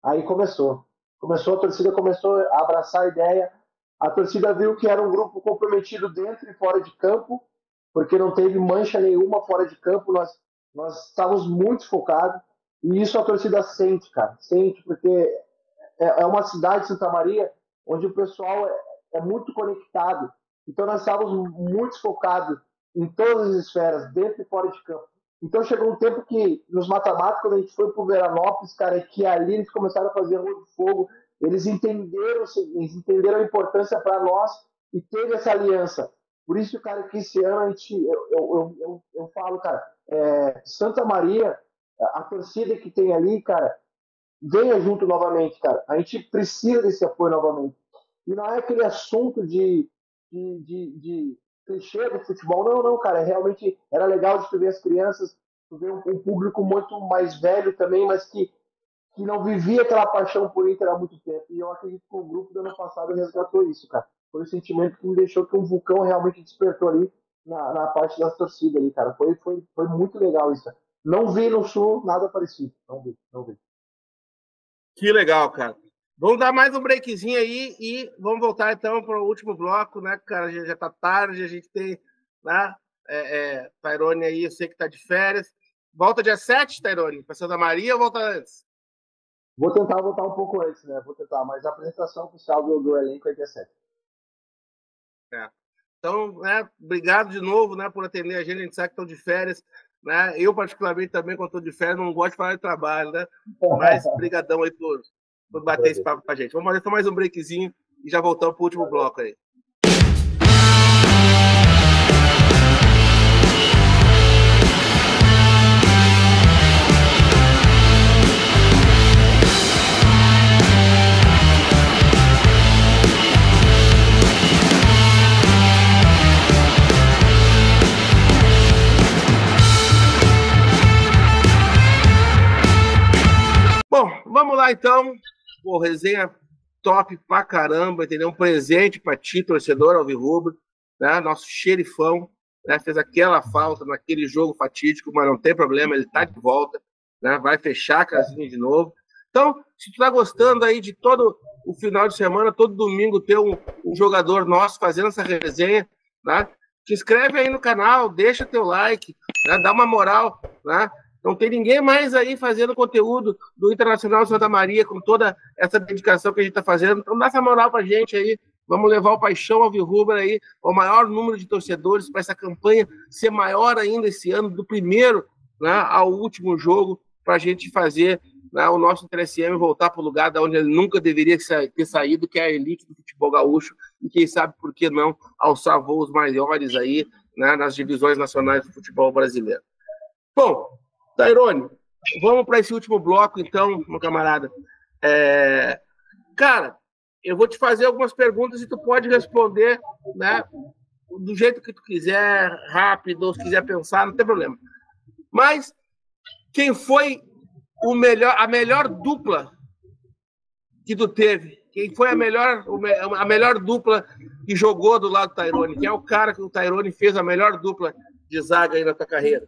aí começou. A torcida começou a abraçar a ideia. A torcida viu que era um grupo comprometido dentro e fora de campo, porque não teve mancha nenhuma fora de campo. Nós estávamos muito focados. E isso a torcida sente, cara. Sente, porque é uma cidade, Santa Maria, onde o pessoal é muito conectado. Então nós estávamos muito focados em todas as esferas, dentro e fora de campo. Então chegou um tempo que, nos mata-mata, quando a gente foi pro Veranópolis, cara, que ali eles começaram a fazer rua de fogo, eles entenderam a importância para nós e teve essa aliança. Por isso, cara, que esse ano a gente, eu falo, cara, Santa Maria, a torcida que tem ali, cara, venha junto novamente, cara. A gente precisa desse apoio novamente. E não é aquele assunto de clichê do futebol, não, não, cara. Realmente era legal de tu ver as crianças, tu ver um público muito mais velho também, mas que não vivia aquela paixão por Inter há muito tempo. E eu acredito que o grupo do ano passado resgatou isso, cara. Foi um sentimento que me deixou que um vulcão realmente despertou ali na parte das torcidas ali, cara. Foi muito legal isso. Cara. Não vi no Sul nada parecido. Não vi, não vi. Que legal, cara. Vamos dar mais um breakzinho aí e vamos voltar então para o último bloco, né, cara? Já tá tarde, a gente tem, né? Tairone aí, eu sei que tá de férias. Volta dia 7, Tairone, para Santa Maria ou volta antes? Vou tentar voltar um pouco antes, né? Vou tentar, mas a apresentação oficial do elenco é dia 7. É. Então, né, obrigado de novo, né, por atender a gente sabe que estão de férias, né? Eu, particularmente, também, quando estou de férias, não gosto de falar de trabalho, né? Mas brigadão aí por bater esse papo com a gente. Vamos fazer só mais um breakzinho e já voltamos para o último bloco aí. Bom, vamos lá então. Pô, resenha top pra caramba, entendeu? Um presente pra ti, torcedor alvirrubro, né? Nosso xerifão, né? Fez aquela falta naquele jogo fatídico, mas não tem problema, ele tá de volta, né? Vai fechar a casinha de novo. Então, se tu tá gostando aí de todo o final de semana, todo domingo ter um jogador nosso fazendo essa resenha, né? Te inscreve aí no canal, deixa teu like, né? Dá uma moral, né? Não tem ninguém mais aí fazendo conteúdo do Internacional Santa Maria com toda essa dedicação que a gente está fazendo. Então dá essa moral para a gente aí. Vamos levar o Paixão Alvirrubra aí ao maior número de torcedores para essa campanha ser maior ainda esse ano, do primeiro, né, ao último jogo, para a gente fazer, né, o nosso TSM voltar para o lugar da onde ele nunca deveria ter saído, que é a elite do futebol gaúcho, e quem sabe por que não alçar voos maiores aí, né, nas divisões nacionais do futebol brasileiro. Bom, Tairone, vamos para esse último bloco, então, meu camarada. Cara, eu vou te fazer algumas perguntas e tu pode responder, né, do jeito que tu quiser, rápido, ou se quiser pensar, não tem problema. Mas quem foi a melhor dupla que tu teve? Quem foi a melhor dupla que jogou do lado do Tairone? Quem é o cara que o Tairone fez a melhor dupla de zaga aí na tua carreira?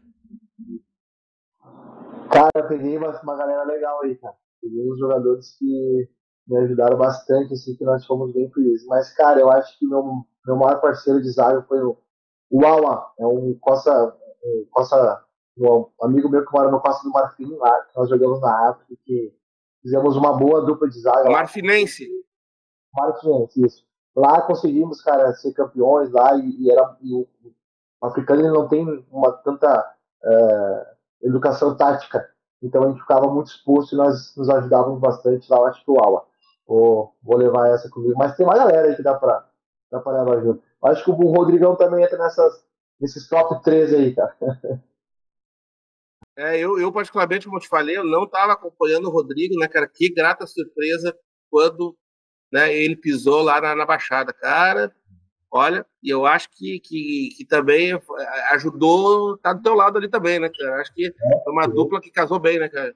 Cara, peguei uma galera legal aí, cara. Peguei uns jogadores que me ajudaram bastante, assim, que nós fomos bem felizes. Mas, cara, eu acho que meu maior parceiro de zaga foi o Awa. É um um amigo meu que mora no Costa do Marfim, lá, que nós jogamos na África, que fizemos uma boa dupla de zaga. Marfinense. Marfinense, isso. Lá conseguimos, cara, ser campeões lá, o africano ele não tem uma tanta educação tática. Então a gente ficava muito exposto e nós nos ajudávamos bastante lá, eu acho que o Aula. Vou levar essa comigo. Mas tem uma galera aí que dá pra levar junto. Acho que o Rodrigão também entra nesses top 3 aí, cara. Eu, particularmente, como eu te falei, eu não estava acompanhando o Rodrigo, né, cara? Que grata surpresa quando, né, ele pisou lá na Baixada, cara. Olha, e eu acho que também ajudou, tá do teu lado ali também, né, cara? Acho que foi uma dupla que casou bem, né, cara?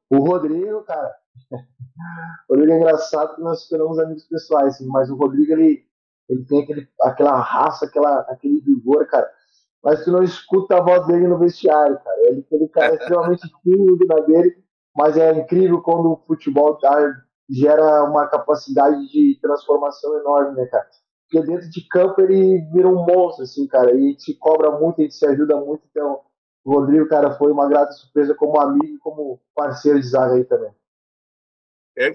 O Rodrigo, cara, o Rodrigo é engraçado que nós esperamos amigos pessoais, assim, mas o Rodrigo, ele tem aquela raça, aquele vigor, cara. Mas tu não escuta a voz dele no vestiário, cara. Ele cara é extremamente tímido na dele, mas é incrível quando o futebol gera uma capacidade de transformação enorme, né, cara? Porque dentro de campo ele vira um monstro, assim, cara, e a gente se cobra muito, a gente se ajuda muito, então o Rodrigo, cara, foi uma grata surpresa como amigo e como parceiro de zaga aí também.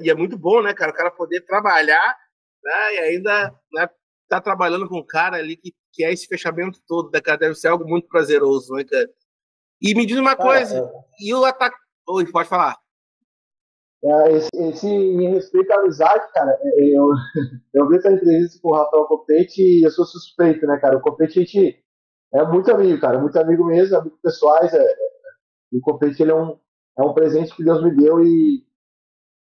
E é muito bom, né, cara? O cara poder trabalhar, né, e ainda, né, tá trabalhando com um cara ali que é esse fechamento todo, né, cara? Deve ser algo muito prazeroso, né, cara? E me diz uma Cara, coisa, e o ataque. Oi, pode falar. em respeito à amizade, cara, eu vi essa entrevista com o Rafael Copete e eu sou suspeito, né, cara? O Copete a gente é muito amigo, cara, muito amigo mesmo, amigo pessoais. O Copete ele é um presente que Deus me deu e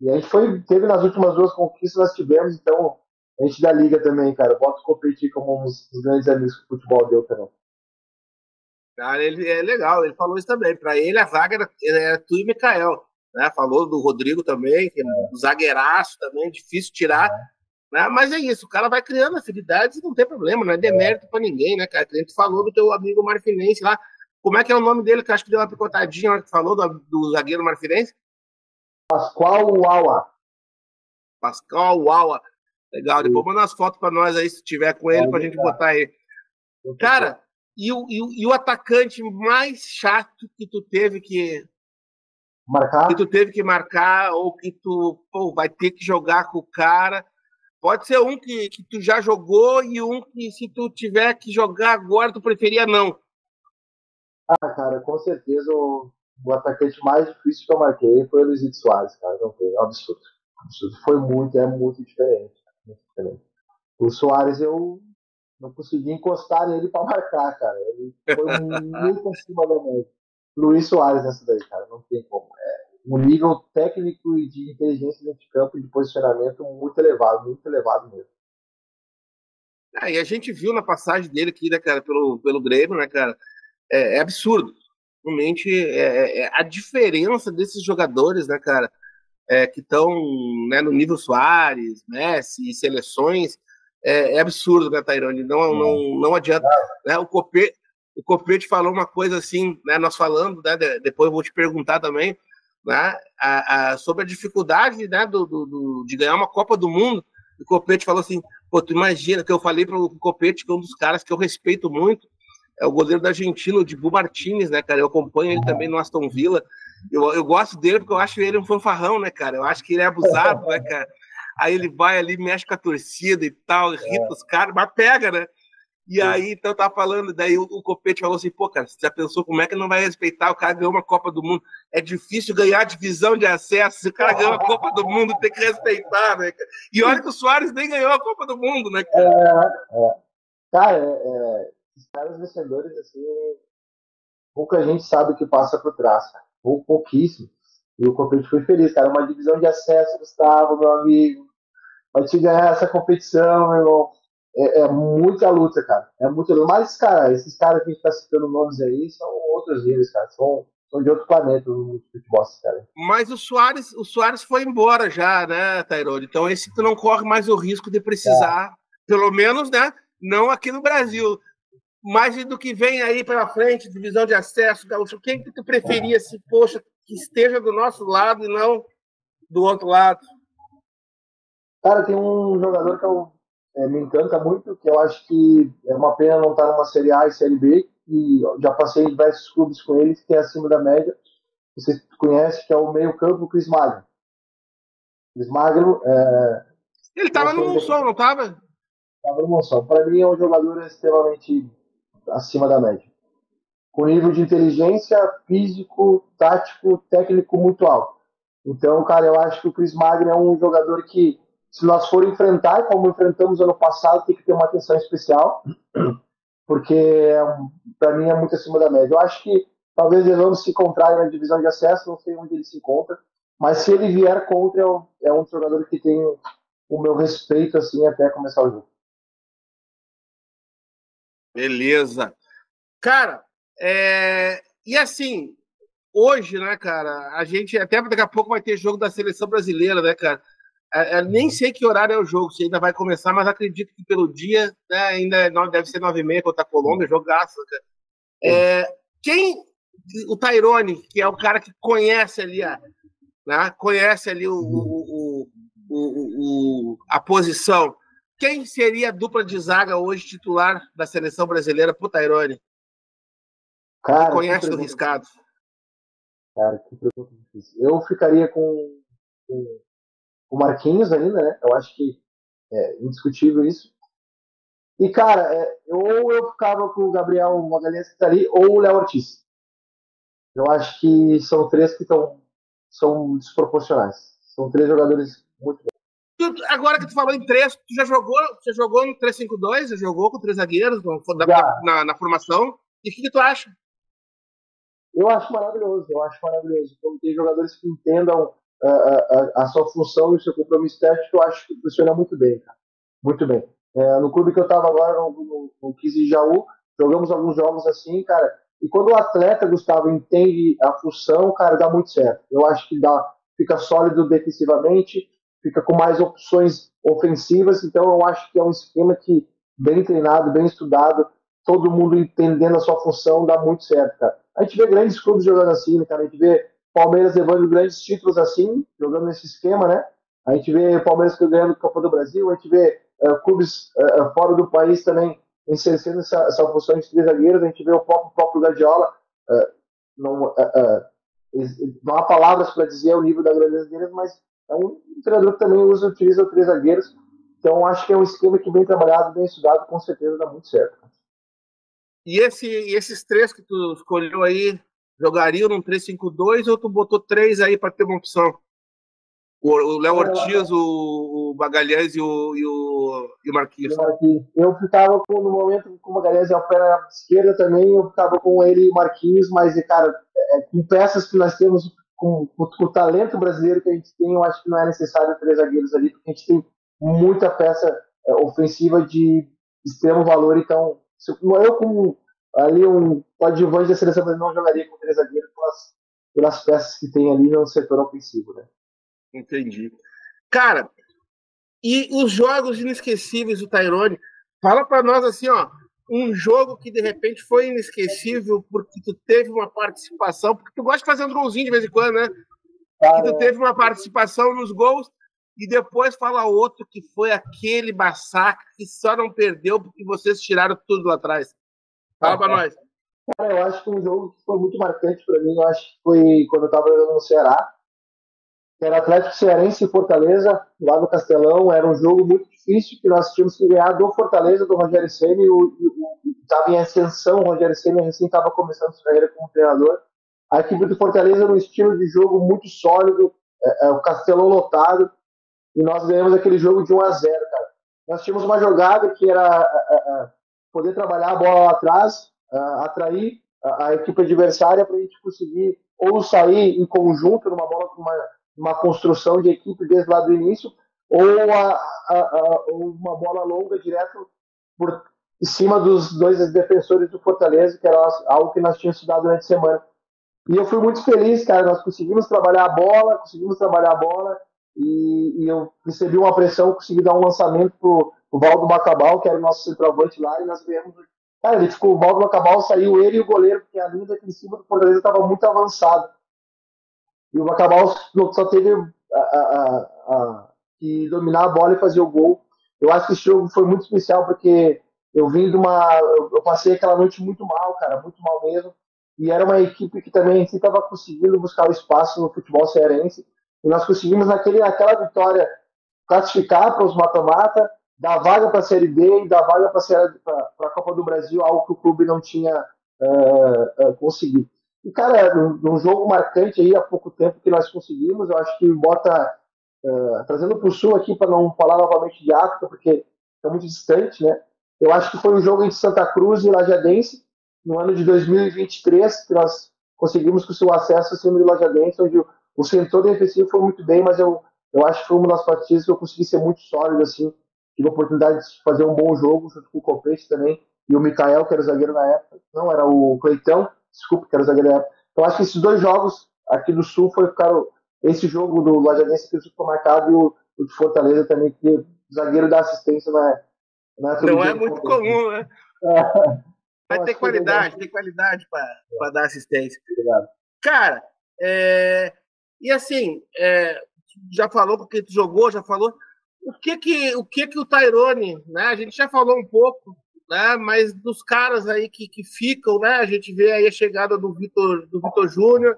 a gente teve nas últimas duas conquistas nós tivemos, então a gente da liga também, cara. Bota o Copete como um dos grandes amigos que o futebol deu também. Cara, ele é legal, ele falou isso também. Para ele, a zaga era tu e Mikael. Né? Falou do Rodrigo também, que é um zagueiraço também, difícil tirar. Né? Mas é isso, o cara vai criando afinidades e não tem problema, não é demérito para ninguém, né, cara? A gente falou do teu amigo marfinense lá. Como é que é o nome dele, que acho que deu uma picotadinha na hora que falou do zagueiro marfinense? Pascoal Uaua. Pascal Uaua. Legal, depois manda umas fotos para nós aí, se tiver com ele, pra gente botar aí. Cara, e o atacante mais chato que tu teve que marcar? Que tu teve que marcar ou que tu vai ter que jogar com o cara? Pode ser um que tu já jogou e um que se tu tiver que jogar agora tu preferia não. Ah, cara, com certeza o atacante mais difícil que eu marquei foi o Luizito Soares, cara. Não foi, é um absurdo. Absurdo. É muito diferente. Muito diferente. O Soares eu não consegui encostar nele para marcar, cara. Ele foi muito acima da média. Luiz Soares nessa daí, cara, não tem como. Um nível técnico e de inteligência dentro de campo e de posicionamento muito elevado mesmo. E a gente viu na passagem dele aqui, né, cara, pelo Grêmio, né, cara, é absurdo. Realmente, a diferença desses jogadores, né, cara, que estão, né, no nível Soares, Messi e seleções, é absurdo, né, Tairone? Não adianta. Né, o Copete falou uma coisa assim, né, nós falando, né, depois eu vou te perguntar também, né, sobre a dificuldade, né, de ganhar uma Copa do Mundo. O Copete falou assim, pô, tu imagina, que eu falei para o Copete, que é um dos caras que eu respeito muito, é o goleiro da Argentina, o Dibu Martinez, né, cara? Eu acompanho ele também no Aston Villa. Eu gosto dele porque eu acho ele um fanfarrão, né, cara? Eu acho que ele é abusado, né, cara? Aí ele vai ali, mexe com a torcida e tal, irrita os caras, mas pega, né? E aí, então, tá falando, daí o Copete falou assim, pô, cara, você já pensou como é que não vai respeitar? O cara ganhou uma Copa do Mundo. É difícil ganhar a divisão de acesso. Se o cara ganhou a Copa do Mundo, tem que respeitar, né, cara? E olha que o Soares nem ganhou a Copa do Mundo, né, cara? Cara, esses caras vencedores, assim, pouca gente sabe o que passa por trás, cara. Pouquíssimo. E o Copete foi feliz, cara. Uma divisão de acesso, Gustavo, meu amigo. Vai te ganhar essa competição, meu irmão. É muita luta, cara. É muita luta. Mas, cara, esses caras que a gente tá citando nomes aí são outros níveis, cara. São de outro planeta no futebol, esses caras. Mas o Soares foi embora já, né, Tairone? Então esse tu não corre mais o risco de precisar, pelo menos, né? Não aqui no Brasil. Mas do que vem aí pela frente, divisão de acesso, Gaúcho, quem que tu preferia se, poxa, que esteja do nosso lado e não do outro lado? Cara, tem um jogador que me encanta muito, que eu acho que é uma pena não estar numa Série A e Série B, e já passei em diversos clubes com ele, que tem acima da média. Você conhece, que é o meio-campo Cris Magno. Cris Magno Ele tava no Monção, não tava? Estava no Monção. Para mim, é um jogador extremamente acima da média. Com nível de inteligência, físico, tático, técnico muito alto. Então, cara, eu acho que o Chris Magno é um jogador que se nós for enfrentar, como enfrentamos ano passado, tem que ter uma atenção especial, porque para mim é muito acima da média. Eu acho que talvez eles vão se encontrar na divisão de acesso, não sei onde ele se encontra, mas se ele vier contra, é um jogador que tem o meu respeito assim até começar o jogo. Beleza. Cara, e assim, hoje, né, cara, a gente até daqui a pouco vai ter jogo da seleção brasileira, né, cara? Nem sei que horário é o jogo, se ainda vai começar, mas acredito que pelo dia, né, ainda deve ser 9h30 contra a Colômbia, jogaço, cara. Quem, o Tairone, que é o cara que conhece ali, né, conhece ali a posição, quem seria a dupla de zaga hoje titular da seleção brasileira pro Tairone? Cara, que conhece o riscado. Cara, que pergunta difícil. Eu ficaria com o Marquinhos ainda, né? Eu acho que é indiscutível isso. E, cara, ou eu ficava com o Gabriel Magalhães que tá ali, ou o Léo Ortiz. Eu acho que são três que são desproporcionais. São três jogadores muito bons. Agora que tu falou em três, você jogou no 3-5-2? Você jogou com três zagueiros na formação? E o que tu acha? Eu acho maravilhoso. Então, tem jogadores que entendam a sua função e o seu compromisso técnico, eu acho que funciona muito bem, cara. Muito bem. No clube que eu estava agora, no 15 de Jaú, jogamos alguns jogos assim, cara. E quando o atleta, Gustavo, entende a função, cara, dá muito certo. Eu acho que fica sólido defensivamente, fica com mais opções ofensivas. Então, eu acho que é um esquema que, bem treinado, bem estudado, todo mundo entendendo a sua função, dá muito certo, cara. A gente vê grandes clubes jogando assim, né, cara? A gente vê Palmeiras levando grandes títulos assim, jogando nesse esquema, né? A gente vê o Palmeiras ganhando o Copa do Brasil, a gente vê clubes fora do país também exercendo essa função de três zagueiros, a gente vê o próprio Guardiola, não há palavras para dizer o nível da grandeza deles, mas é um treinador que também utiliza três zagueiros, então acho que é um esquema que bem trabalhado, bem estudado, com certeza dá muito certo. E esses três que tu escolheu aí, jogariam num 3-5-2 ou tu botou três aí para ter uma opção? O Léo Ortiz, o Magalhães e o Marquinhos. Eu ficava no momento com o Magalhães ao pé na esquerda também, eu ficava com ele e o Marquinhos, mas, cara, com peças que nós temos, com o talento brasileiro que a gente tem, eu acho que não é necessário três zagueiros ali, porque a gente tem muita peça ofensiva de extremo valor, então eu como ali um coadjuvante da seleção brasileira não jogaria com três zagueiros pelas peças que tem ali no setor ofensivo, né? Entendi. Cara, e os jogos inesquecíveis do Tairone, fala para nós assim, ó, um jogo que de repente foi inesquecível porque tu teve uma participação, porque tu gosta de fazer uns golzinhos de vez em quando, né? Que tu teve uma participação nos gols e depois fala outro que foi aquele massacre que só não perdeu porque vocês tiraram tudo lá atrás. Fala para nós. Cara, eu acho que um jogo que foi muito marcante para mim, eu acho que foi quando eu estava jogando no Ceará, que era Atlético Cearense e Fortaleza, lá no Castelão. Era um jogo muito difícil, que nós tínhamos que ganhar do Fortaleza, do Rogério Ceni. Estava em ascensão, o Rogério Ceni recém estava começando sua carreira como treinador. A equipe do Fortaleza num estilo de jogo muito sólido, o Castelão lotado, e nós ganhamos aquele jogo de 1-0, cara. Nós tínhamos uma jogada que era poder trabalhar a bola lá atrás, atrair a equipe adversária para a gente conseguir ou sair em conjunto numa bola com uma construção de equipe desde lá do início, ou uma bola longa direto por cima dos dois defensores do Fortaleza, que era algo que nós tínhamos estudado durante a semana. E eu fui muito feliz, cara. Nós conseguimos trabalhar a bola, e eu recebi uma pressão, consegui dar um lançamento pro Valdo Bacabal, que era o nosso centroavante lá, e nós ganhamos. Cara, ele ficou, o Valdo Bacabal saiu ele e o goleiro, porque a linha aqui em cima do Fortaleza estava muito avançada. E o Bacabal só teve que dominar a bola e fazer o gol. Eu acho que esse jogo foi muito especial, porque eu vim de eu passei aquela noite muito mal, cara, muito mal mesmo. E era uma equipe que também estava conseguindo buscar o espaço no futebol cearense. E nós conseguimos, naquela vitória, classificar para os mata-mata, dar vaga para a Série B e dar vaga para a Copa do Brasil, algo que o clube não tinha conseguido. E, cara, num jogo marcante aí há pouco tempo que nós conseguimos, eu acho que bota trazendo para o Sul aqui, para não falar novamente de África, porque é muito distante, né? Eu acho que foi um jogo entre Santa Cruz e Lajadense, no ano de 2023, que nós conseguimos com o seu acesso acima de Lajadense, onde o setor defensivo foi muito bem, mas eu acho que foi uma das partidas que eu consegui ser muito sólido, assim, tive a oportunidade de fazer um bom jogo, junto com o Copete também, e o Mikael, que era o zagueiro na época, não, era o Cleitão, desculpa, que era o zagueiro na época. Então acho que esses dois jogos aqui do Sul ficaram esse jogo do Lajadense que ficou marcado e o de Fortaleza também, que o zagueiro dá assistência na todo Não dia é muito comum, né? Mas tem qualidade para dar assistência. Obrigado. Cara, e assim, já falou porque tu jogou, já falou. O que o Tairone, né? A gente já falou um pouco, né? Mas dos caras aí que ficam, né? A gente vê aí a chegada do Vitor Júnior.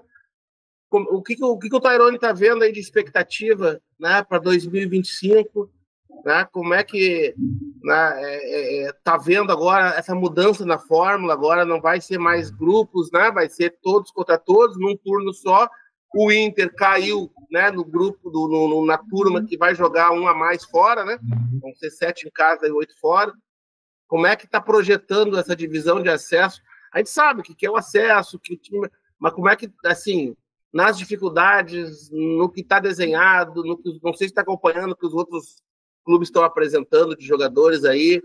O que o Tairone está vendo aí de expectativa, né, para 2025? Né? Como é que tá vendo agora essa mudança na fórmula? Agora não vai ser mais grupos, né? Vai ser todos contra todos, num turno só. O Inter caiu, né, no grupo, na turma que vai jogar um a mais fora, né? Vão ser 7 em casa e 8 fora. Como é que está projetando essa divisão de acesso? A gente sabe o que é o acesso, que o time, mas como é que, assim, nas dificuldades, no que está desenhado, no que, não sei se está acompanhando o que os outros clubes estão apresentando de jogadores aí,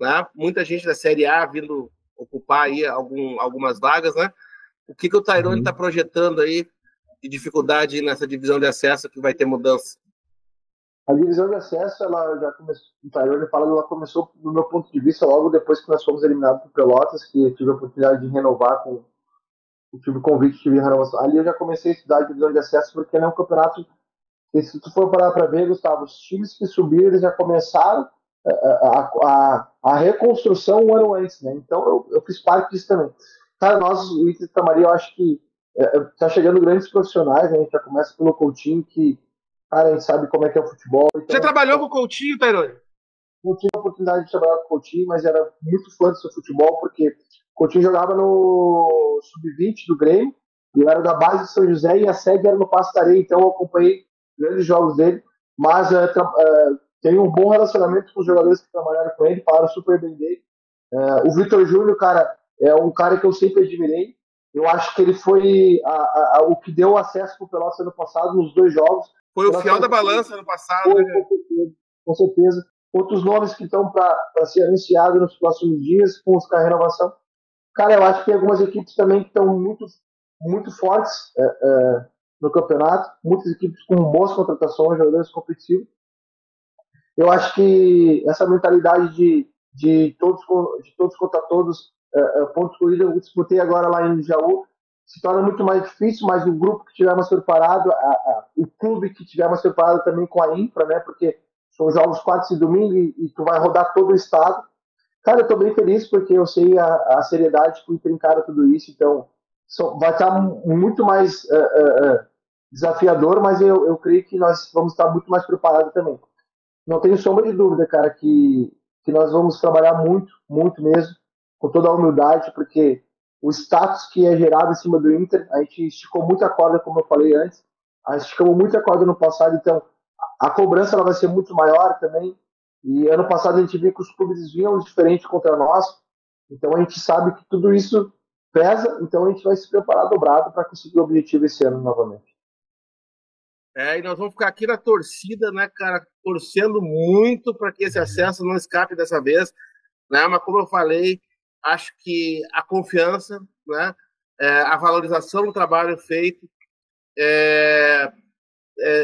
né? Muita gente da Série A vindo ocupar aí algumas vagas, né? O que o Tairone está projetando aí de dificuldade nessa divisão de acesso que vai ter mudança? A divisão de acesso, ela já começou, o Tairone fala, ela começou, do meu ponto de vista, logo depois que nós fomos eliminados por Pelotas, que eu tive a oportunidade de renovar com tive convite, tive renovação. Ali eu já comecei a estudar a divisão de acesso, porque é um campeonato que, se tu for parar para ver, Gustavo, os times que subiram, eles já começaram a reconstrução um ano antes, né? Então eu fiz parte disso também. Cara, nós, o Inter de Tamaria, eu acho que tá chegando grandes profissionais, né? A gente já começa pelo Coutinho, que, cara, a gente sabe como é que é o futebol. Então, você trabalhou com o Coutinho, Tairone? Não tive a oportunidade de trabalhar com o Coutinho, mas era muito fã do seu futebol, porque o Coutinho jogava no Sub-20 do Grêmio, e eu era da base de São José, e a sede era no Passo da Areia, então eu acompanhei grandes jogos dele, mas tenho um bom relacionamento com os jogadores que trabalharam com ele, falaram super bem dele. O Vitor Júnior, cara, é um cara que eu sempre admirei. Eu acho que ele foi o que deu acesso para o Pelotas ano passado nos 2 jogos. Foi o fiel da balança ano passado. Foi, né? Com certeza. Outros nomes que estão para ser anunciados nos próximos dias com a renovação. Cara, eu acho que tem algumas equipes também que estão muito, muito fortes no campeonato, muitas equipes com boas contratações, jogadores competitivos. Eu acho que essa mentalidade de todos contra todos, pontos corridos, eu disputei agora lá em Jaú, se torna muito mais difícil, mas o grupo que tiver mais preparado, o clube que tiver mais preparado também com a infra, né, porque são jogos 4 e domingo e tu vai rodar todo o estado. Cara, eu tô bem feliz porque eu sei a seriedade que o Inter encara tudo isso, então vai estar muito mais desafiador, mas eu creio que nós vamos estar muito mais preparados também. Não tenho sombra de dúvida, cara, que nós vamos trabalhar muito, muito mesmo, com toda a humildade, porque o status que é gerado em cima do Inter, a gente esticou muita corda, como eu falei antes, a gente esticou muita corda no passado, então a cobrança ela vai ser muito maior também. E ano passado a gente viu que os clubes vinham diferente contra nós. Então a gente sabe que tudo isso pesa. Então a gente vai se preparar dobrado para conseguir o objetivo esse ano novamente. E nós vamos ficar aqui na torcida, né, cara? Torcendo muito para que esse acesso não escape dessa vez. Né? Mas como eu falei, acho que a confiança, né, a valorização do trabalho feito.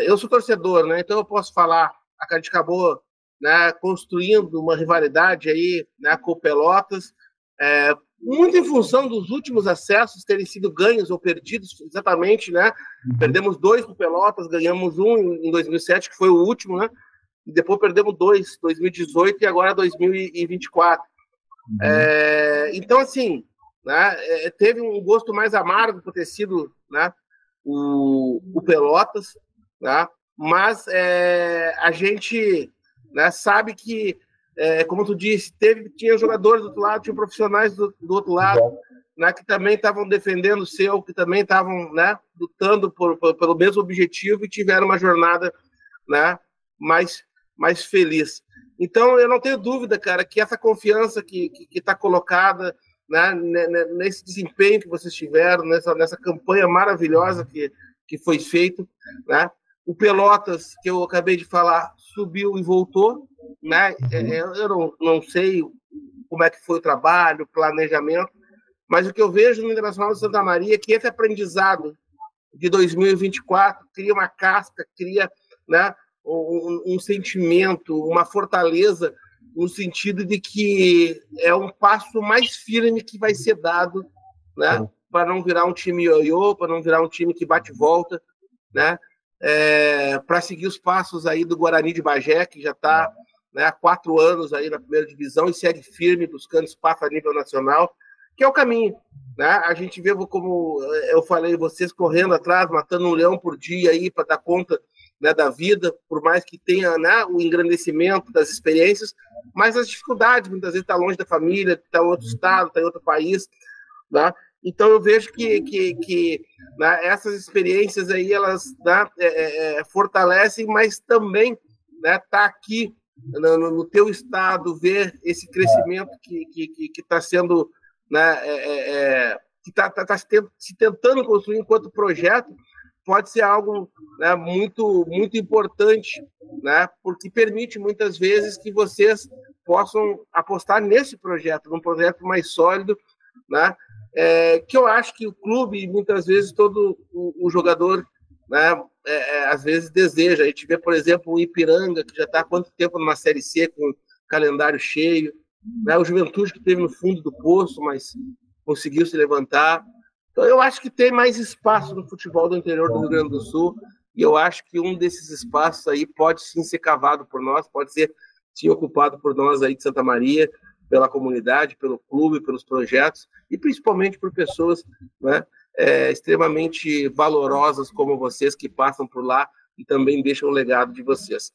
Eu sou torcedor, né? Então eu posso falar. A gente acabou, né, construindo uma rivalidade aí, né, com o Pelotas, muito em função dos últimos acessos terem sido ganhos ou perdidos, exatamente, né? Perdemos 2 pro Pelotas, ganhamos um em 2007, que foi o último, né? E depois perdemos 2 em 2018 e agora 2024. Então, assim, né, teve um gosto mais amargo por ter sido, né, o Pelotas, né? Mas a gente, né, sabe que, como tu disse, tinha jogadores do outro lado, tinha profissionais do outro lado, né, que também estavam defendendo o seu, que também estavam, né, lutando pelo mesmo objetivo e tiveram uma jornada né, mais feliz. Então, eu não tenho dúvida, cara, que essa confiança que está colocada, né, nesse desempenho que vocês tiveram, nessa campanha maravilhosa que foi feita, né? O Pelotas, que eu acabei de falar, subiu e voltou, né? Eu não sei como é que foi o trabalho, o planejamento, mas o que eu vejo no Internacional de Santa Maria é que esse aprendizado de 2024 cria uma casca, cria, né, um sentimento, uma fortaleza, no sentido de que é um passo mais firme que vai ser dado, né, para não virar um time ioiô, para não virar um time que bate e volta, né, para seguir os passos aí do Guarani de Bagé, que já está, né, há 4 anos aí na primeira divisão e segue firme, buscando espaço a nível nacional, que é o caminho. Né? A gente vê, como eu falei, vocês correndo atrás, matando um leão por dia aí para dar conta, né, da vida, por mais que tenha, né, o engrandecimento das experiências, mas as dificuldades, muitas vezes está longe da família, está em outro estado, está em outro país. Né? Então eu vejo que né, essas experiências aí, elas, né, fortalecem, mas também, né, tá aqui no teu estado, ver esse crescimento que está sendo, né, que está se tentando construir enquanto projeto, pode ser algo, né, muito, muito importante, né, porque permite muitas vezes que vocês possam apostar nesse projeto, num projeto mais sólido, né, que eu acho que o clube, muitas vezes, todo o jogador, né, às vezes deseja. A gente vê, por exemplo, o Ipiranga, que já está há quanto tempo numa Série C, com calendário cheio, né, o Juventude, que esteve no fundo do poço, mas conseguiu se levantar. Então, eu acho que tem mais espaço no futebol do interior do Rio Grande do Sul, e eu acho que um desses espaços aí pode sim ser cavado por nós, pode ser sim ocupado por nós aí de Santa Maria, pela comunidade, pelo clube, pelos projetos, e principalmente por pessoas, né, extremamente valorosas como vocês, que passam por lá e também deixam o legado de vocês.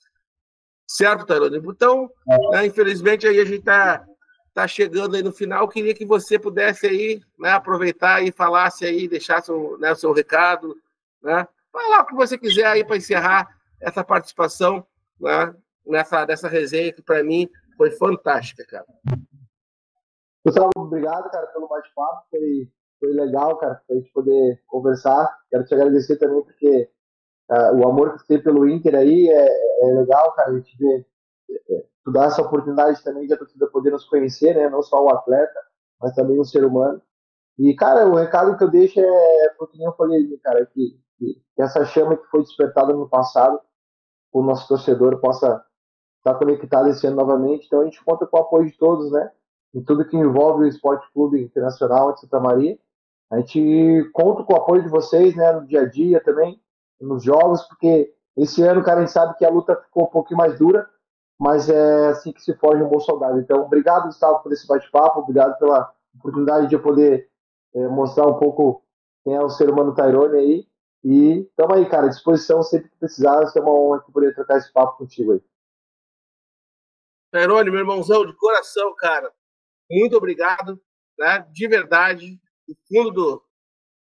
Certo, Tairone? Então, né, infelizmente, aí a gente está chegando aí no final. Queria que você pudesse aí, né, aproveitar e falasse aí, deixasse né, o seu recado, né? Falar o que você quiser aí para encerrar essa participação, né, nessa resenha que para mim foi fantástica, cara. Pessoal, obrigado, cara, pelo bate-papo. Foi legal, cara, pra gente poder conversar. Quero te agradecer também, porque o amor que você tem pelo Inter aí é legal, cara. A gente vê, tu dá essa oportunidade também de a torcida poder nos conhecer, né? Não só o atleta, mas também o ser humano. E, cara, o recado que eu deixo porque nem eu falei, cara, que essa chama que foi despertada no passado, o nosso torcedor possa estar conectado esse ano novamente. Então a gente conta com o apoio de todos, né? Em tudo que envolve o Esporte Clube Internacional de Santa Maria. A gente conta com o apoio de vocês, né, no dia a dia também, nos jogos, porque esse ano, cara, a gente sabe que a luta ficou um pouquinho mais dura, mas é assim que se foge um bom soldado. Então, obrigado, Gustavo, por esse bate-papo, obrigado pela oportunidade de eu poder mostrar um pouco quem é o ser humano Tairone aí. E estamos aí, cara, à disposição sempre que precisar. Vai ser uma honra poder trocar esse papo contigo aí. Tairone, meu irmãozão, de coração, cara, muito obrigado, né, de verdade, do fundo do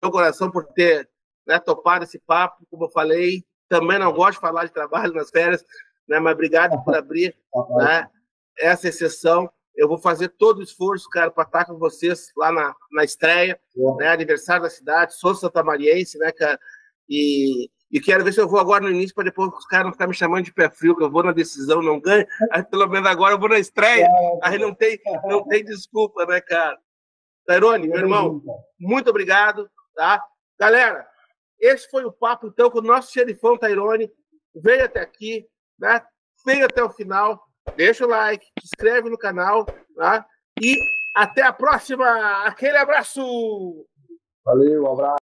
meu coração, por ter, né, topado esse papo. Como eu falei, também não gosto de falar de trabalho nas férias, né, mas obrigado por abrir, né, essa exceção. Eu vou fazer todo o esforço, cara, para estar com vocês lá na estreia, né, aniversário da cidade. Sou santamariense, né, cara, e quero ver se eu vou agora no início, para depois os caras não ficarem me chamando de pé frio, que eu vou na decisão, não ganho. Aí, pelo menos agora eu vou na estreia. Aí não tem desculpa, né, cara? Tairone, meu irmão, muito obrigado, tá? Galera, esse foi o papo, então, com o nosso xerifão Tairone. Veio até aqui, né? Veio até o final. Deixa o like, se inscreve no canal, tá? E até a próxima. Aquele abraço! Valeu, um abraço.